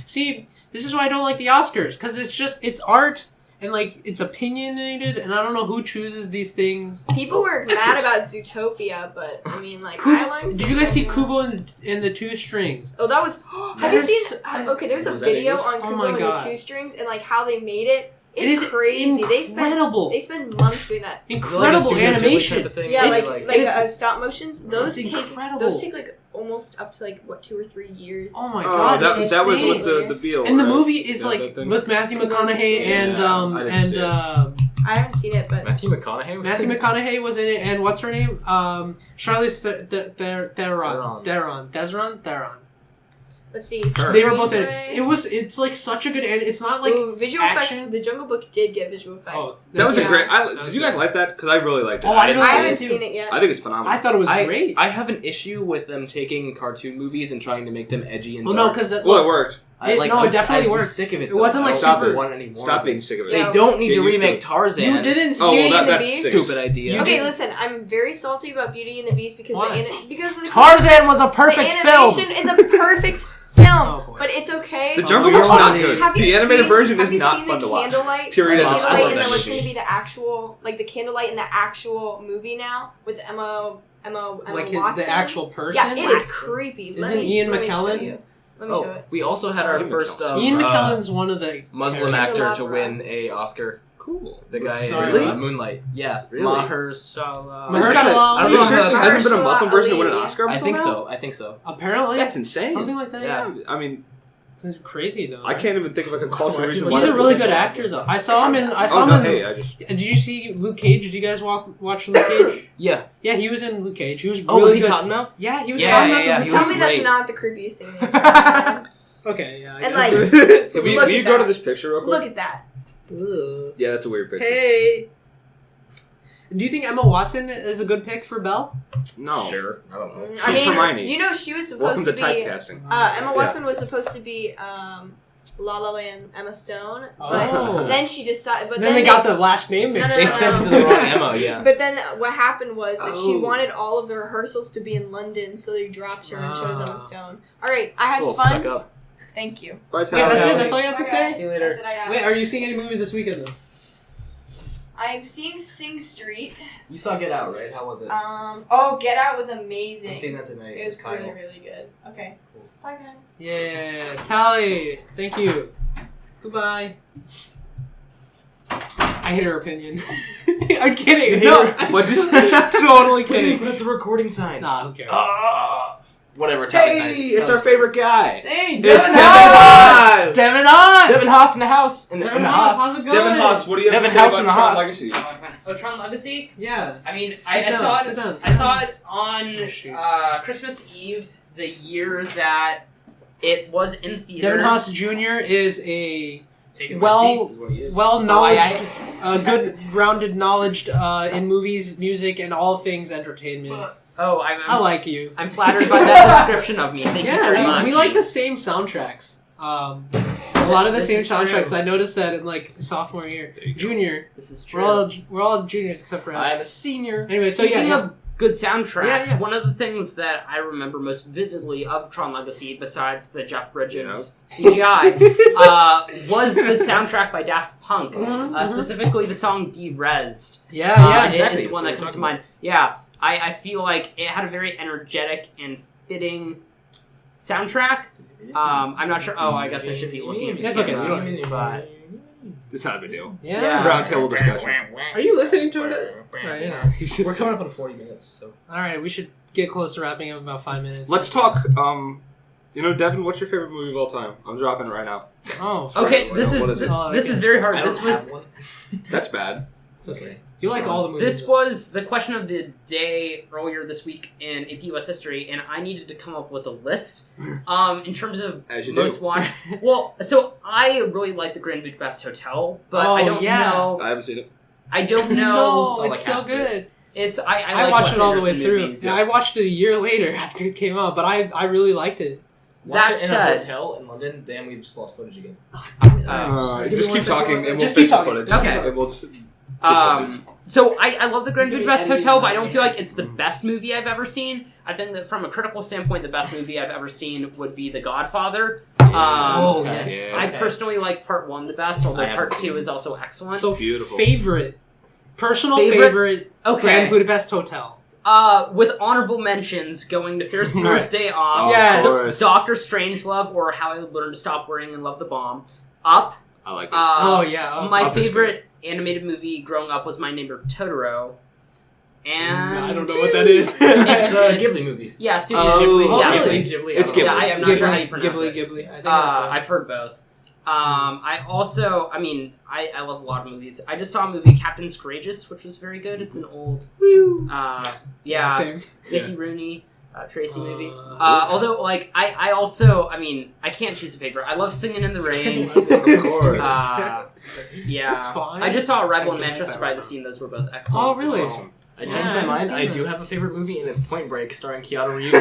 See, this is why I don't like the Oscars, because it's art and like it's opinionated, and I don't know who chooses these things. People were mad about Zootopia, but I mean, like, Kubo, I like. did you guys see Zootopia. Kubo and the Two Strings? Oh, that was. Have you That seen? is- Okay, there's a Was that video English? on Oh Kubo my and the God. Two Strings and like how they made it. It It's is crazy. incredible. They spend months doing that. Is it like a Incredible Studio Ghibli animation. type of thing? Yeah, It's- like it's- stop motions. Those it's take incredible. like almost up to like what 2 or 3 years. Oh my Oh, god, that was insane. with the Beal. And the right? movie is Yeah, like that thing. with Matthew Could you McConaughey see it? and Yeah, I didn't see it. I haven't seen it, but Matthew McConaughey. Was Matthew in it? McConaughey was in it, and what's her name? Charlize Theron. let's see. They were both in Screenplay. it. It's like such a good, and it's not like Ooh, visual action. effects. The Jungle Book did get visual effects. That was a Yeah. great. That was Did you guys good. like that? Because I really liked it. Oh, I didn't I see haven't it too. seen it yet. I think it's phenomenal. I thought it was great. I have an issue with them taking cartoon movies and trying to make them edgy and Well, no, dark. because Well, it worked. I, like, no, it I'm definitely I'm worked. sick of it. It wasn't though. like I don't super- want anymore. Stop being sick of it. They Yeah. don't need Get to used to remake it. Tarzan. You didn't see Oh, Beauty well, and the that's Beast? sick. Stupid idea. You Okay, did- listen. I'm very salty about Beauty and the Beast because Why? because of the Tarzan was a perfect the animation film. is a perfect film, Oh, boy. but it's okay. The Jungle Oh, Book's you're not lying. good. Have you The animated seen- version have is you not seen fun the to watch. Candlelight? Period. The I love Candlelight, and that then what's movie. going to be the actual, like the Candlelight in the actual movie now with Emma like Watson. the actual person. Yeah, it is Watson. creepy. Isn't Ian Let me show McKellen? you. Let me show Oh, it. we also had our Ian first Ian McKellen's one of the Muslim characters. actor to Candelabra. win a Oscar. Cool. The guy Sorry. in Moonlight. Yeah, Really? Mahershala. Mahershala I don't know There how seriously to- hasn't been a Muslim person to win an Ali. Oscar I until think now? so. I think so. Apparently, That's insane. something like that. Yeah. I mean, It's crazy though. I can't even think of like a cultural reason He's why. a really good actor though. I saw him in. Did you see Luke Cage? Did you guys watch Luke Cage? Yeah. Yeah, he was in Luke Cage. He was Oh, really was he good. Cottonmouth? Yeah, he was. Yeah, Cottonmouth. yeah, he Tell was me that's great. not the creepiest thing in the entire world. Okay, yeah. I And, guess. like, So will Look you at go to that. this picture real quick? Look at that. Yeah, that's a weird picture. Hey. Do you think Emma Watson is a good pick for Belle? No. Sure. I don't know. I She's mean, Hermione. you know, she was Welcome supposed to to be. typecasting. Emma Watson was supposed to be La La Land Emma Stone, but Oh. then she decided. But then they got the last name mixed. They No. sent it to the wrong Emma, yeah. But then what happened was that she Oh. wanted all of the rehearsals to be in London, so they dropped her and chose Emma Stone. All right, I It's had a little fun. stuck up. Thank you. Bye, Wait, that's Tyler. it? That's all you have to Bye, say? guys. See you later. That's what I got. Wait, are you seeing any movies this weekend though? I'm seeing Sing Street. You saw Get Out, right? How was it? Oh, Get Out was amazing. I'm seeing that tonight. It was Kyle. really, really good. Okay. Cool. Bye, guys. Yeah, Tally. Thank you. Goodbye. I hate her opinion. I'm kidding. No, What'd you say? totally Put kidding. up the recording sign. Nah, who cares? Whatever. Tally's Hey, nice. it's Tally's our favorite guy. Hey, It's Devin Devin Haas! Haas! Devin Haas. Devin Haas in the house. In the Devin house. Haas, how's it going? Devin Haas, what do you have Devin to say Haas about in the Tron Haas. Legacy? Oh, Tron Legacy? Yeah. I mean, Sit I down, saw it. sit down, sit I saw down. it on Oh, shoot. Christmas Eve, the year that it was in theaters. Devin Haas Jr. is a Taking Well- my seat is what he is. well-knowledged, good, grounded knowledge in movies, music, and all things entertainment. Oh, I like you. I'm flattered by that description of me. Thank you very Yeah, much. we like the same soundtracks. A lot of the This same is true. soundtracks. I noticed that in like sophomore year, junior. This is We're true. all juniors except for I'm a Alex. senior. Anyway, so Speaking yeah, of good soundtracks, Yeah, yeah. one of the things that I remember most vividly of Tron Legacy, besides the Jeff Bridges CGI, was the soundtrack by Daft Punk, specifically the song "Derezzed." yeah, exactly. It is one that That's what comes to we're mind. Yeah, I feel like it had a very energetic and fitting soundtrack. I'm not sure. Oh, I guess I should be looking at the That's okay, camera, you don't- but It's not a big deal. yeah. Round table discussion. Are you listening to it? Right, you know. He's just- We're coming up on 40 minutes, so. All right, we should get close to wrapping up in about 5 minutes. Let's talk, Devin, what's your favorite movie of all time? I'm dropping it right now. Oh, okay, What this is is it? Oh, this okay. is very hard. I This don't was have one. That's bad. it's okay. You like all the movies. This though. was the question of the day earlier this week in AP US History, and I needed to come up with a list in terms of As you most do. watched. Well, so I really like the Grand Budapest Hotel, but Oh, I don't yeah. know. I haven't seen it. I don't know. No, saw, it's like, so half of it. good. It's I like watched Wes it all the way Anderson through. movies. Yeah, I watched it a year later after it came out, but I really liked it. Watched That it in said- a hotel in London, then we just lost footage again. Give Just me keep 1 second, talking 1 and second. we'll Just fix keep the talking. footage. Okay. And we'll just- So I love the Grand You're gonna be Budapest editing Hotel, but I that don't in. feel like it's the best movie I've ever seen. I think that from a critical standpoint, the best movie I've ever seen would be The Godfather. Oh, okay. yeah. I Okay. personally like part 1 the best, although I haven't part seen 2 it. is also excellent. So Beautiful. personal Favorite? favorite Okay. Grand Budapest Hotel. With honorable mentions going to Ferris Bueller's Right. Day Off, Yeah. Of course. Doctor Strangelove, or How I Learned to Stop Worrying and Love the Bomb. Up. I like it. Oh yeah. My Up is favorite animated movie growing up was My Neighbor Totoro. And I don't know what that is. It's the Ghibli movie. Yeah, Studio Oh, Ghibli. Yeah, really? Ghibli. It's Yeah, Ghibli. I am not sure how you pronounce Ghibli, it. Ghibli. I think that's I've heard both. I also, I love a lot of movies. I just saw a movie, Captain's Courageous, which was very good. It's an old, yeah, Same. Mickey Rooney, Tracy movie. Although, like, I also, I can't choose a favorite. I love Singing in the Rain. Of course. Yeah. It's fine. I just saw Arrival in I guess Manchester I by the remember. Scene. Those were both excellent. Oh really? as well. I changed Yeah, I my haven't mind. seen I that. do have a favorite movie, and it's Point Break, starring Keanu Reeves.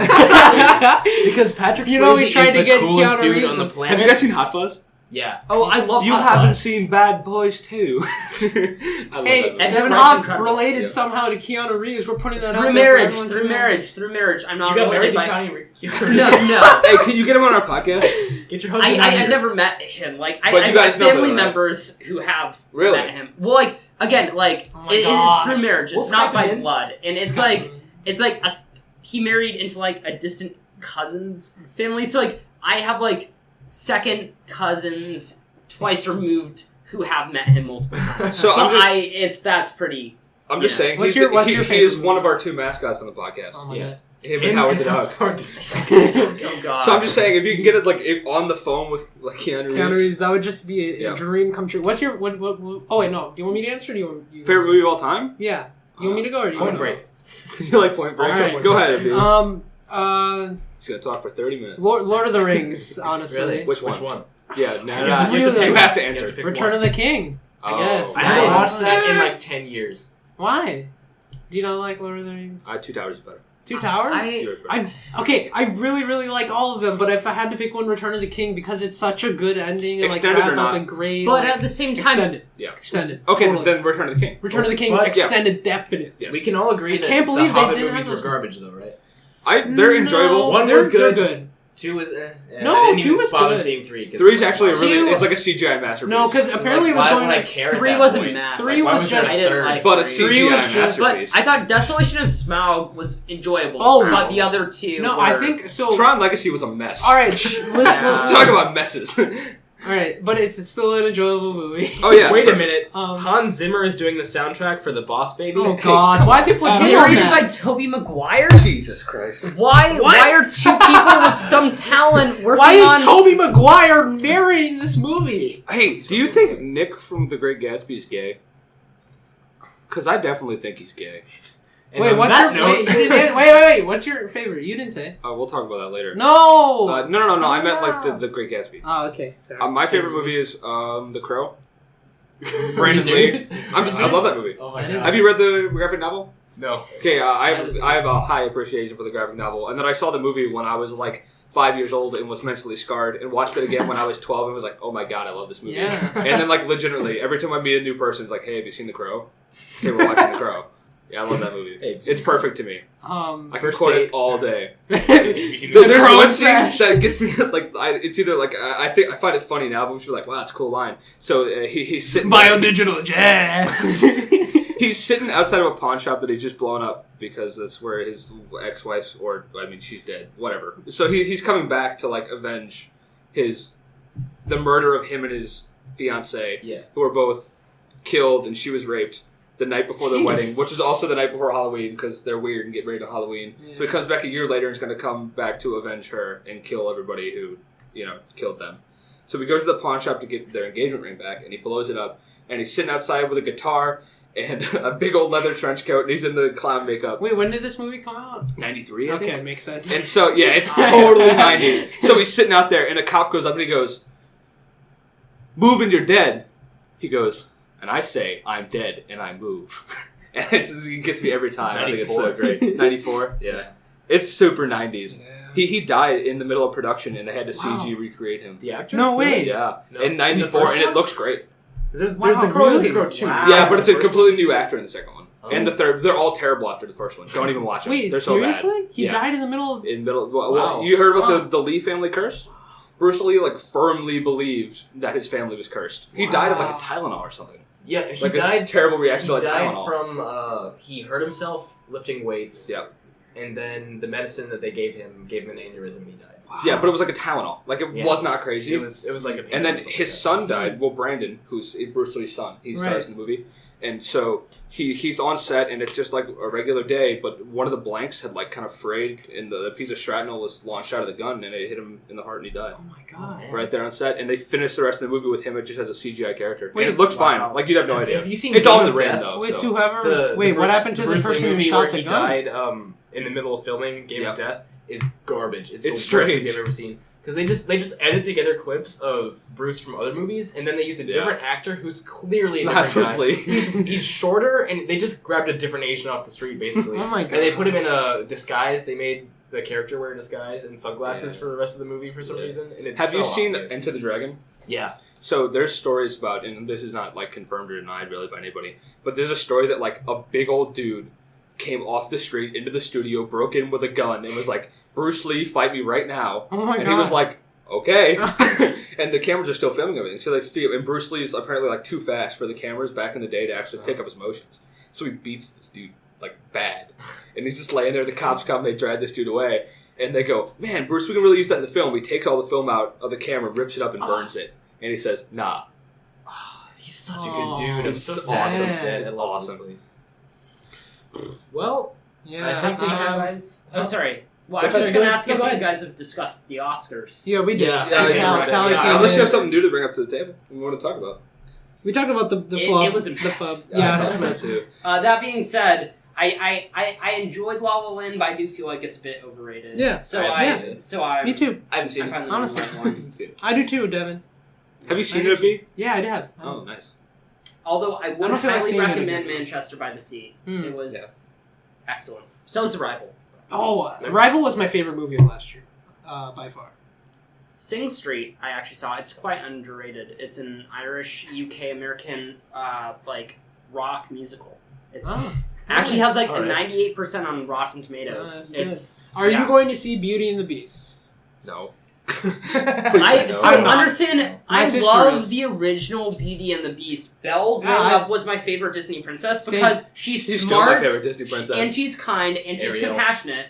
Because Patrick Swayze You know, we tried is to the get coolest Keanu dude Reeves on the in- planet. Have you guys seen Hot Fuzz? Yeah. Oh, I love You Hot haven't Fuzz. seen Bad Boys 2. I love Hey, that movie. Edgar Devin Wright's Haas incredible. related Yeah. somehow to Keanu Reeves. We're putting that out Through there for marriage, everyone to through know. marriage, through marriage. I'm not You got related married to by... Keanu Reeves. No. Hey, can you get him on our podcast? Get your husband out here. I've never met him. Like, But I you guys have know family them, right? members who have Really? met him. Well, like, again, like, Oh my it is God. through marriage. We'll It's not Skype by him in. blood. And it's like he married into, like, a distant cousin's family. So, like, I have, like, second cousins twice removed who have met him multiple times. So But I'm just that's pretty... saying, What's he your is favorite one of our 2 mascots on the podcast. Oh my Yeah. god. Him and Howard the Duck. Oh god. So I'm just saying, if you can get it if on the phone with like Keanu Reeves. Keanu Reeves, that would just be a Yeah. dream come true. What's your what? Oh wait, no. Do you want me to answer? Or do you want you? Favorite movie of all time? Yeah. Do you want me to go or do you Point want Break. You like Point Break? Also Alright. Point Go Break. ahead, dude. He's gonna talk for 30 minutes. Lord of the Rings, honestly. Really? Which one? Which one? Yeah, no, You have to really- you have to You answer. have to pick Return one. of the King. I guess. I haven't Nice. watched that in like 10 years. Why? Do you not like Lord of the Rings? Two Towers is better. Two Towers? I really, really like all of them, but if I had to pick one, Return of the King, because it's such a good ending and like Extended or wrap up not? and great. But like, at the same time, extended. Yeah. Extended. Okay, Totally. then Return of the King. Return of the King, But- extended, definite. Yeah. We can all agree I that can't believe the they Hobbit didn't movies have were those- garbage, though, right? They're enjoyable. One they're, was good. They're good. 2 was No, I didn't 2 even was bother good. seeing 3. 3 is actually Two- it's like a CGI masterpiece. No, because apparently it was why going would I like care at 3 that wasn't point? massive. 3 Why was was there just a I didn't third? like but a three. Three CGI was just- masterpiece. But I thought Desolation of Smaug was enjoyable. Oh, but the other two. No, were, I think so. Tron Legacy was a mess. All right, Talk about messes. all right, but it's still an enjoyable movie. Oh yeah. Wait a minute. Um, Hans Zimmer is doing the soundtrack for The Boss Baby? Oh Hey, God, come why'd they put him on narrated that? by Tobey Maguire. Jesus Christ. Why are two people with some talent working Why on? is Tobey Maguire narrating this movie? Hey, do you think Nick from The Great Gatsby is gay? Because I definitely think he's gay. And Wait, on what's that your note, wait? What's your favorite? You didn't say. We'll talk about that later. No. No. I meant like the Great Gatsby. Oh, okay. Sorry. My favorite movie is The Crow. Are you serious? I love that movie. Oh my That is- god. Have you read the graphic novel? No. Okay, I have a high appreciation for the graphic novel, and then I saw the movie when I was like 5 years old and was mentally scarred, and watched it again when I was 12 and was like, oh my god, I love this movie. Yeah. And then like legitimately, every time I meet a new person, it's like, hey, have you seen The Crow? Okay, we're watching The Crow. Yeah, I love that movie. Hey, It's perfect to me. I can First quote date. it all day. Have you seen The There's Crow one is scene trash. that gets me like it's either like I think I find it funny now, but we feel like wow, that's a cool line. So he's sitting Biodigital jazz. he's sitting outside of a pawn shop that he's just blown up because that's where his ex-wife's she's dead, whatever. So he's coming back to like avenge the murder of him and his fiance, Yeah. who were both killed, and she was raped the night before their Jeez. wedding, which is also the night before Halloween because they're weird and get married on Halloween. So he Yeah. comes back a year later and is going to come back to avenge her and kill everybody who, killed them. So we go to the pawn shop to get their engagement ring back, and he blows it up, and he's sitting outside with a guitar and a big old leather trench coat, and he's in the clown makeup. Wait, when did this movie come out? 93, I think. Okay, makes sense. And so, yeah, it's totally 90s. So he's sitting out there, and a cop goes up and he goes, "Move and you're dead." He goes, "And I say, I'm dead and I move." And it gets me every time. I think it's so 94. great. 94? Yeah. It's super 90s. He died in the middle of production, and they had to CG recreate him. The actor? No way. Yeah. No. In In the 94, first and it one? looks great. There's Wow, the Crow, there's the really? Crow 2. Wow. Yeah, but it's a The first completely new actor in the second one. Oh. And the third, they're all terrible after the first one. Don't even watch them. Wait, They're so bad. seriously? He Yeah. died in the middle of. In middle, Wow. you heard about Wow. the Lee family curse? Bruce Lee firmly believed that his family was cursed. He died of like a Tylenol or something. Yeah, he Like a died. terrible reaction He to died Tylenol. from he hurt himself lifting weights. Yep. And then the medicine that they gave him an aneurysm and he died. Yeah, but it was like a Tylenol. Like it Yeah. was not crazy. It was like a. And then pain or his something son died. Well, Brandon, who's Bruce Lee's son, he stars Right. in the movie, and so he's on set, and it's just like a regular day. But one of the blanks had kind of frayed, and the piece of shrapnel was launched out of the gun, and it hit him in the heart, and he died Oh my god. right there on set. And they finished the rest of the movie with him just as a CGI character. Wait, and it looks wow. fine. Like you'd have no Have- idea. have you seen It's all in Game the of rain Death? though. Wait, so. whoever. The Wait, what Bruce- happened to the Bruce Lee person who movie shot where the he gun? died in the middle of filming Game Yep. of Death is garbage. It's It's the worst strange. movie I've ever seen. Because they just edit together clips of Bruce from other movies, and then they use a different actor who's clearly a Not different Bruce guy. Lee. He's shorter, and they just grabbed a different Asian off the street, basically. Oh my god. And they put him in a disguise. They made the character wear a disguise and sunglasses Yeah. for the rest of the movie for some Yeah. reason. And it's Have so you seen obvious. Enter the Dragon? Yeah. So there's stories about, and this is not confirmed or denied really by anybody, but there's a story that a big old dude came off the street into the studio, broke in with a gun, and was like, "Bruce Lee, fight me right now." Oh my god. And he was like, "Okay." And the cameras are still filming everything, so they feel. And Bruce Lee's apparently too fast for the cameras back in the day to actually pick up his motions. So he beats this dude bad, and he's just laying there. The cops come, they drag this dude away, and they go, "Man, Bruce, we can really use that in the film." He takes all the film out of the camera, rips it up, and burns it. And he says, "Nah." He's such a Oh, good dude. I'm it's so so sad awesome. he's dead. It's I love awesome. Bruce Lee. Well, Yeah, I think we have. Guys. Oh, sorry. Well, I was Sorry, just going to go- ask go if you ahead. guys have discussed the Oscars. Yeah, we did. Yeah, Unless you have something new to bring up to the table, we want to talk about. We talked about the It- flub. it was a the mess. flub. I Yeah, thought that's so right. too. That being said, I enjoyed La La Land, but I do feel like it's a bit overrated. Yeah. So I haven't seen I it. so I Me too. I haven't seen I it. finally Honestly. went one. Haven't seen it. I do too, Devin. Have you seen I it, do B? Yeah, I have. Oh, nice. Although I would don't feel like highly seeing it recommend again. Manchester by the Sea. Hmm. It was excellent. So was Arrival. Oh, Rival was my favorite movie of last year, by far. Sing Street, I actually saw. It's quite underrated. It's an Irish, UK, American, like rock musical. It's Oh, actually has like a Alright. 98% on Rotten Tomatoes. that's good. It's Are yeah. you going to see Beauty and the Beast? No. I no. so I'm not. understand. My I sister love is. the original Beauty and the Beast. Belle growing Yeah, up was my favorite Disney princess Same. because she's She's smart still my favorite Disney princess. and she's kind and she's Ariel. compassionate.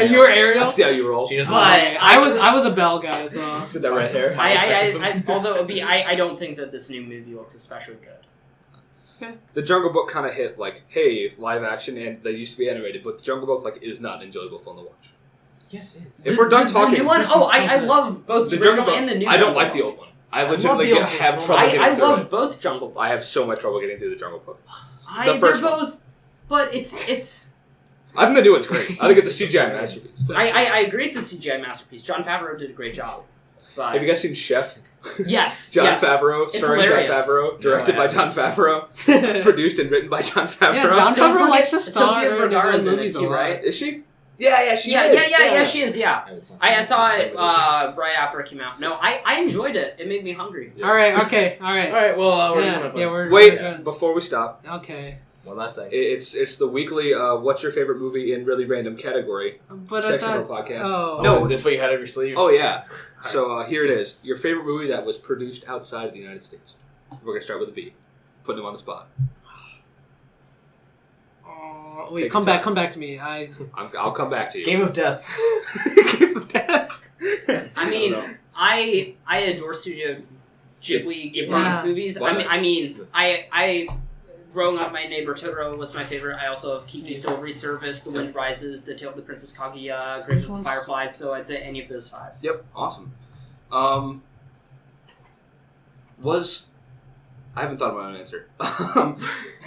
You were Ariel. I see how you roll. She doesn't. But I was a Belle guy as well. See that red hair? Although it would be, I don't think that this new movie looks especially good. The Jungle Book kind of hit like, hey, live action, and they used to be animated, but the Jungle Book like is not an enjoyable film to watch. Yes, it is. If we're done talking, the new one, First one's so I good. love both the the Jungle original Book, and the new. I don't Jungle like the Book. old one. I love legitimately the old one have so trouble much. getting I through love it. both Jungle Books. I have so much trouble getting through the Jungle Book. They're first one. both, but it's. I think the new one's great. I think it's a CGI masterpiece. I agree it's a CGI masterpiece. John Favreau did a great job. But Have you guys seen Chef? yes, John yes. Favreau, It's starring John hilarious. Favreau, directed No, I by John Favreau, produced and written by John Favreau. Yeah, John Don't Favreau forget likes to star Sofia in his own Vergara's in it movies a too, lot. right? Is she? Yeah, she Yeah, is. yeah, she is. Yeah, I saw Just it play with right after it came out. No, I enjoyed it. It made me hungry. All right. Okay. All All right. right. Well, we're Yeah. Yeah. We're Wait, done. before we stop, Okay. one last thing. it's the weekly what's your favorite movie in really random category But section I of thought. our podcast. Oh. No, is this what you had up your sleeve? Oh yeah. So here it is. Your favorite movie that was produced outside of the United States. We're gonna start with a B. Putting him on the spot. Wait. Take Come your back. time. Come back to me. I'll come back to you. Game of Death. Game of Death. I mean, don't know. I adore Studio Ghibli Yeah. movies. What's I mean, I growing up, My Neighbor Totoro was my favorite. I also have Kiki's Delivery Service, The Wind Rises, The Tale of the Princess Kaguya, Graves of the Fireflies. So I'd say any of those five. Yep. Awesome. I haven't thought of my own answer.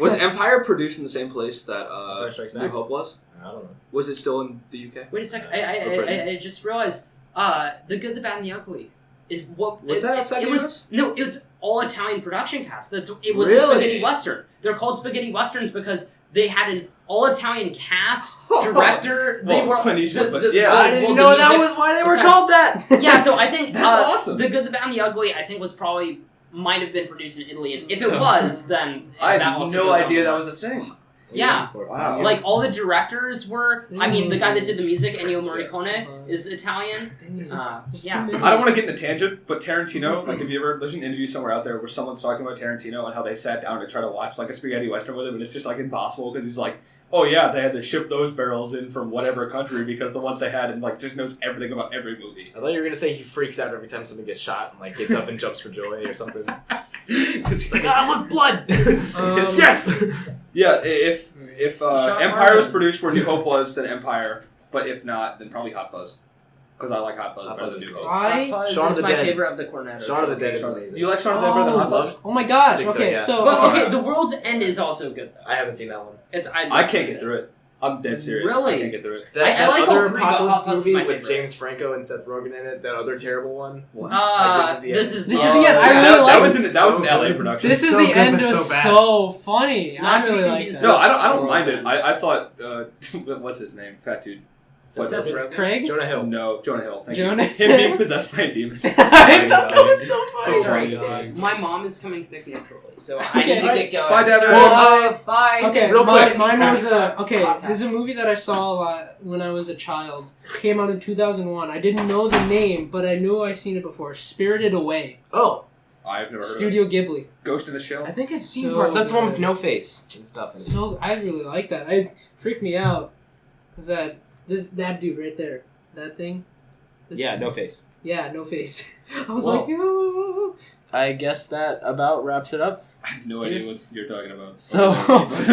Was Empire produced in the same place that Empire Strikes New Back? Hope was? I don't know. Was it still in the UK? Wait a sec. Or Britain? I just realized The Good, the Bad, and the Ugly is what Was that outside it the was. US? No, it was all Italian production cast. It was Really? a spaghetti western. They're called spaghetti westerns because they had an all Italian cast, director. They Well, were Clint Eastwood, the- but the- yeah. well, I well, the music- why they besides- that. Yeah, so I think That's awesome. The Good, the Bad, and the Ugly. I think was probably might have been produced in Italy, and if it was, then I that had also no goes on idea the that list. was a thing. Yeah. Wow. Like all the directors were. I mean, the guy that did the music, Ennio Morricone, is Italian. Yeah. I don't want to get in a tangent, but Tarantino, like, have you ever, there's an interview somewhere out there where someone's talking about Tarantino and how they sat down to try to watch, like, a spaghetti western with him, and it's just, like, impossible, because he's like, oh, yeah, they had to ship those barrels in from whatever country, because the ones they had, and, like, just knows everything about every movie. I thought you were gonna say he freaks out every time something gets shot and like gets up and jumps for joy or something. Because It's like, ah, look, blood! Yes! Yeah, if Sean Empire was Harmon. produced where New Hope was, then Empire, but if not, then probably Hot Fuzz. Because I like Hot Fuzz Hot better Fuzz than is New good. Hope. I. Fuzz Shaun of is the my Dead. favorite of the Cornetto. Shaun of the Dead is Shaun- amazing. You like Shaun of the Dead better than Hot Fuzz? Oh my gosh. I think so, Okay. yeah. So. Well, Okay. okay, The World's End is also good though. I haven't seen that one. It's I can't get through it. I'm dead serious. Really? I can't get through it. That, I like all other three, but apocalypse Hot Fuzz is movie my with favorite. James Franco and Seth Rogen in it, that other terrible one. This the is end. the This is end. the end. I really that like was this. that was an So LA good. production. This is so the good, end but is so bad. so funny. Not I to be really like confused. that. No, I don't World's mind it. End. I thought what's his name? Fat dude. Seth Rogen. Craig? Jonah Hill. No, Jonah Hill. Thank Jonah you. Him being possessed by a demon. I thought that was so funny. Oh, sorry. God. My mom is coming to pick me up shortly, so I Okay. need to get going. Bye, Devin. So, Well, bye. Okay, Thanks so for mine, the mine was podcast. okay. This is a movie that I saw a lot when I was a child. Came out in 2001. I didn't know the name, but I knew I've seen it before. Spirited Away, Oh, I've never heard Studio Ghibli. of it. Ghost in the Shell. I think I've seen So part. That's the one with good. no face and stuff. In it. So I really like that. It freaked me out because that dude right there, that thing. This- Yeah, no face. Yeah, no face. I was Whoa. like, oh. I guess that about wraps it up. I have no idea what you're talking about. So,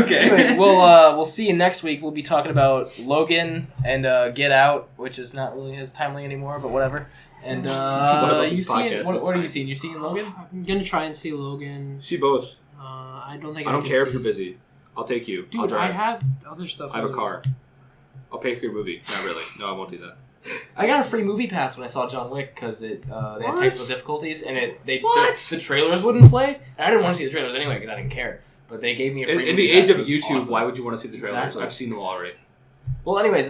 Okay. anyways, we'll see you next week. We'll be talking about Logan and Get Out, which is not really as timely anymore, but whatever. And about you this seeing podcast? what are you seeing? You seeing Logan? I'm gonna try and see Logan. See both. I don't think I don't can care if see- you're busy. I'll take you. I'll Dude, I drive. have other stuff. I have a to do. car. I'll pay for your movie. Not really. No, I won't do that. I got a free movie pass when I saw John Wick because they had What? technical difficulties and What? the trailers wouldn't play. And I didn't want to see the trailers anyway because I didn't care. But they gave me a free In movie the age pass. of It was YouTube, awesome. why would you want to see the trailers? Exactly. I've seen them already. Well, anyways.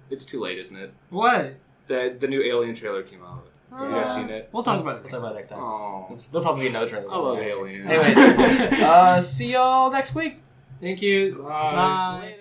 It's too late, isn't it? What? The new Alien trailer came out. Have you guys seen it? We'll talk about it. We'll talk about it next time. Oh, There'll probably be another trailer. I love Alien. Anyways, see y'all next week. Thank you. Bye. Bye.